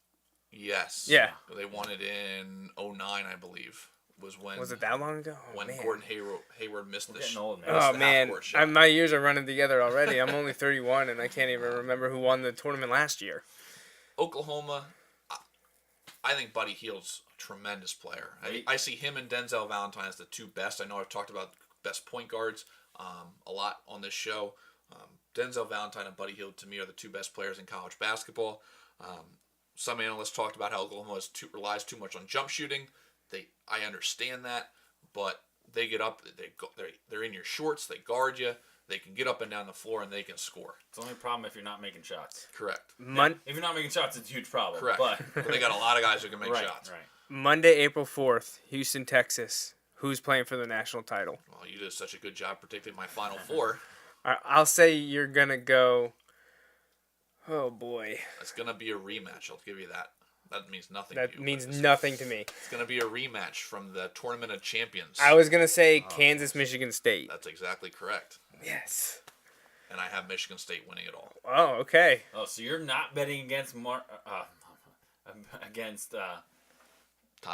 Yes. Yeah. They won it in 2009, I believe. Was it that long ago? When Gordon Hayward missed the old, man. Oh man, my years are running together already. I'm only 31, and I can't even remember who won the tournament last year. Oklahoma, I think Buddy Hield's a tremendous player. I see him and Denzel Valentine as the two best. I know I've talked about best point guards a lot on this show. Denzel Valentine and Buddy Hield, to me, are the two best players in college basketball. Some analysts talked about how Oklahoma relies too much on jump shooting. I understand that, but they get up, they're in your shorts, they guard you, they can get up and down the floor, and they can score. It's the only problem if you're not making shots. Correct. If you're not making shots, it's a huge problem. Correct. But they got a lot of guys who can make shots. Right. Monday, April 4th, Houston, Texas. Who's playing for the national title? Well, you did such a good job predicting my Final Four. I'll say you're going to go... Oh, boy. It's going to be a rematch. I'll give you that. That means nothing to you. That means nothing to me. It's going to be a rematch from the Tournament of Champions. I was going to say Kansas, Michigan State. That's exactly correct. Yes. And I have Michigan State winning it all. Oh, okay. Oh, so you're not betting against Tom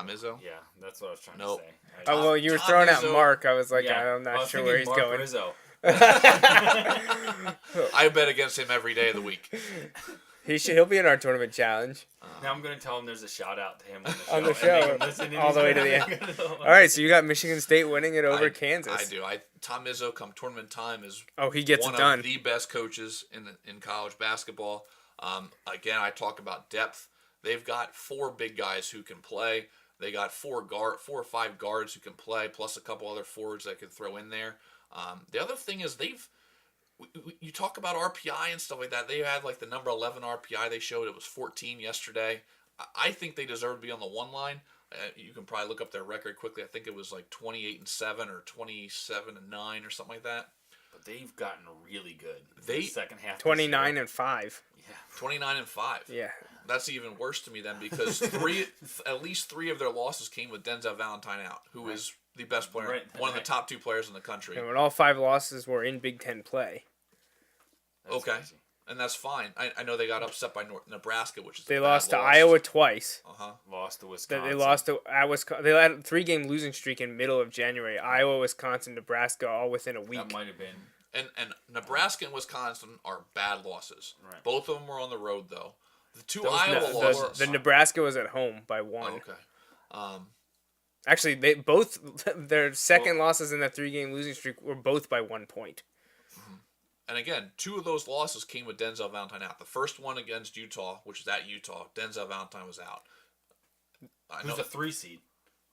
Izzo? Yeah, that's what I was trying to say. Oh, well, you were throwing out Mark. I was like, I'm not sure where he's Mark going. Rizzo. I bet against him every day of the week. He'll be in our tournament challenge. Now I'm going to tell him there's a shout out to him on the show. All the way to the end. All right, so you got Michigan State winning it over Kansas. I do. Tom Izzo, come tournament time, is he gets one it done. Of the best coaches in college basketball. Again, I talk about depth. They've got 4 big guys who can play. They got 4 or 5 guards who can play, plus a couple other forwards that could throw in there. The other thing is you talk about RPI and stuff like that. They had like the number 11 RPI they showed. It was 14 yesterday. I think they deserve to be on the 1 line. You can probably look up their record quickly. I think it was like 28-7 or 27-9 or something like that. But they've gotten really good. They the second half. 29-5. Yeah. 29-5. Yeah. That's even worse to me then because at least 3 of their losses came with Denzel Valentine out, who is the best player, one of the top 2 players in the country. And all 5 losses were in Big Ten play. That's crazy. And that's fine. I know they got upset by Nebraska, which is they lost to Iowa twice. Lost to Wisconsin. They lost to Wisconsin. They had a 3-game losing streak in middle of January. Iowa, Wisconsin, Nebraska, all within a week. That might have been. And Nebraska and Wisconsin are bad losses. Right. Both of them were on the road though. The 2 Those Iowa losses. The Nebraska was at home by 1. Okay. Actually, they both their second losses in that 3-game losing streak were both by 1 point. And again, 2 of those losses came with Denzel Valentine out. The first one against Utah, which is at Utah, Denzel Valentine was out. Who's a 3 seed?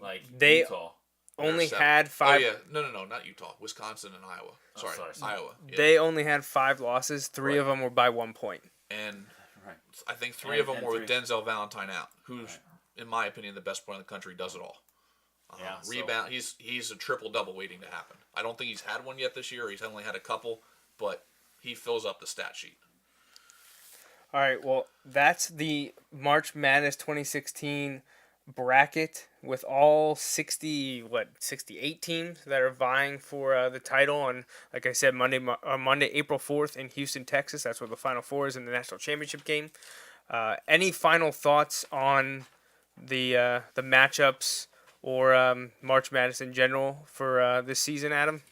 Like They Utah. only Seven. had 5. Oh yeah, no, not Utah. Wisconsin and Iowa. Sorry. Iowa. Yeah. They only had 5 losses. 3 of them were by 1 point. And Right. I think 3 of them were with 3. Denzel Valentine out, who's, in my opinion, the best player in the country. Does it all. Rebound. He's a triple-double waiting to happen. I don't think he's had one yet this year. He's only had a couple, but he fills up the stat sheet. All right, well, that's the March Madness 2016 bracket with all 68 teams that are vying for the title on, like I said, Monday, April 4th in Houston, Texas. That's where the Final Four is in the national championship game. Any final thoughts on the matchups or March Madness in general for this season, Adam?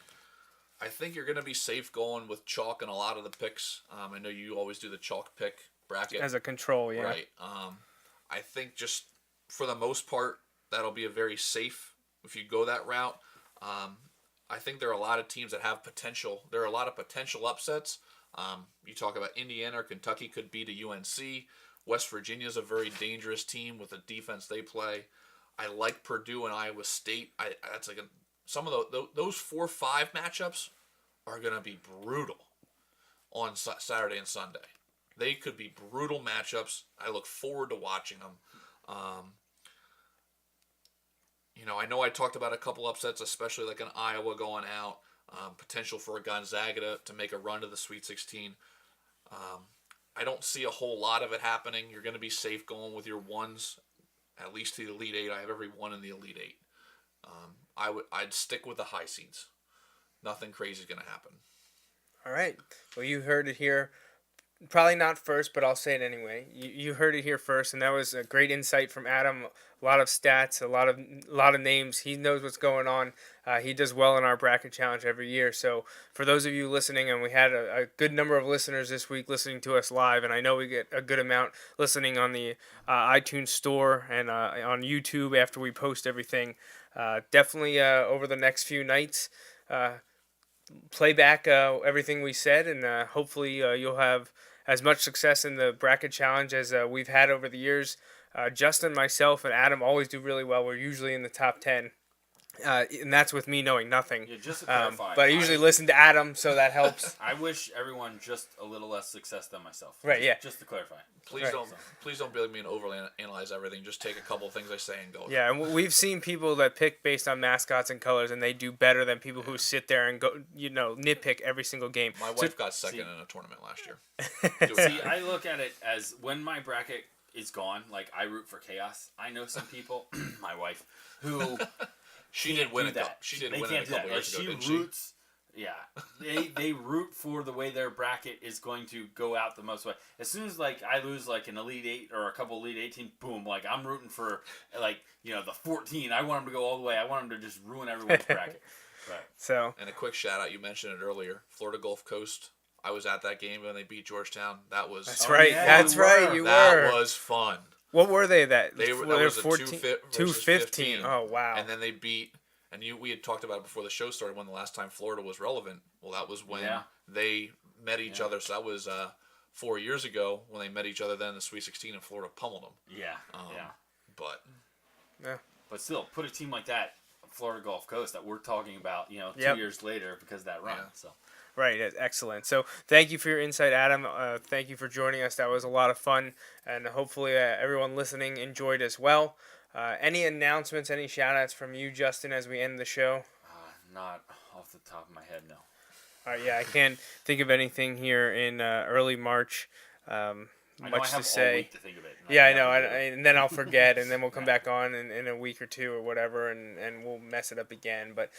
I think you're going to be safe going with chalk in a lot of the picks. I know you always do the chalk pick bracket. As a control, yeah. Right. I think just for the most part, that'll be a very safe if you go that route. I think there are a lot of teams that have potential. There are a lot of potential upsets. You talk about Indiana or Kentucky could beat a UNC. West Virginia is a very dangerous team with the defense they play. I like Purdue and Iowa State. That's like some of those 4-5 matchups are going to be brutal on Saturday and Sunday. They could be brutal matchups. I look forward to watching them. I know I talked about a couple upsets, especially like an Iowa going out, potential for a Gonzaga to make a run to the Sweet 16. I don't see a whole lot of it happening. You're going to be safe going with your ones, at least to the Elite Eight. I have every one in the Elite Eight. I'd stick with the high seeds. Nothing crazy is going to happen. All right. Well, you heard it here. Probably not first, but I'll say it anyway. You heard it here first, and that was a great insight from Adam. A lot of stats, a lot of names. He knows what's going on. He does well in our bracket challenge every year. So for those of you listening, and we had a good number of listeners this week listening to us live, and I know we get a good amount listening on the iTunes store and on YouTube after we post everything. Definitely over the next few nights, play back everything we said, and hopefully you'll have as much success in the bracket challenge as we've had over the years. Justin, myself, and Adam always do really well. We're usually in the top 10. And that's with me knowing nothing. Yeah, just to clarify. But I usually listen to Adam, so that helps. I wish everyone just a little less success than myself. Right, yeah. Just to clarify. Please don't believe me and overly analyze everything. Just take a couple of things I say and go. Yeah, and we've seen people that pick based on mascots and colors, and they do better than people who sit there and go, nitpick every single game. My wife got second in a tournament last year. See, I look at it as when my bracket is gone, like I root for chaos. I know some people, my wife, who she did win that. She did win it a couple years ago, didn't she? Roots. Yeah, they root for the way their bracket is going to go out the most way. As soon as I lose an Elite Eight or a couple Elite 18, boom! I'm rooting for the 14. I want them to go all the way. I want them to just ruin everyone's bracket. Right. So. And a quick shout out. You mentioned it earlier. Florida Gulf Coast. I was at that game when they beat Georgetown. That was. That's right. Yeah, That's right. You were. That was fun. What were they? That was a 2-15. Oh wow! And then they beat. And we had talked about it before the show started when the last time Florida was relevant. Well, that was when they met each other. So that was 4 years ago when they met each other then in the Sweet 16 and Florida pummeled them. Yeah. But But still, put a team like that, Florida Gulf Coast, that we're talking about, 2 years later because of that run. Yeah. So. Right, excellent. So thank you for your insight, Adam. Thank you for joining us. That was a lot of fun, and hopefully everyone listening enjoyed as well. Any announcements, any shout-outs from you, Justin, as we end the show? Not off the top of my head, no. All right, yeah, I can't think of anything here in early March. I know much I have to say. all week to think of it. Yeah, I know, and then I'll forget, and then we'll come back on in a week or two or whatever, and we'll mess it up again. But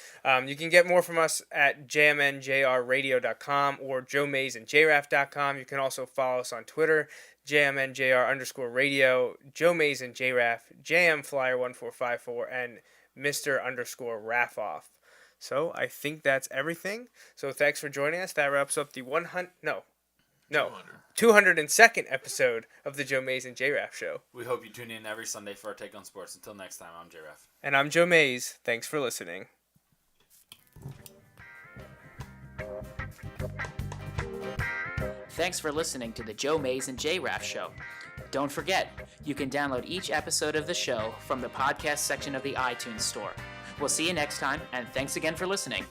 you can get more from us at jmnjrradio.com or joemaysandjraff.com. You can also follow us on Twitter, jmnjr_radio, Joe Mays and JRaff, jmflyer1454, and Mr_Raffoff. So I think that's everything. So thanks for joining us. That wraps up the 202nd episode of the Joe Mays and J-Raff Show. We hope you tune in every Sunday for our take on sports. Until next time, I'm J-Raff. And I'm Joe Mays. Thanks for listening. Thanks for listening to the Joe Mays and J-Raff Show. Don't forget, you can download each episode of the show from the podcast section of the iTunes Store. We'll see you next time, and thanks again for listening.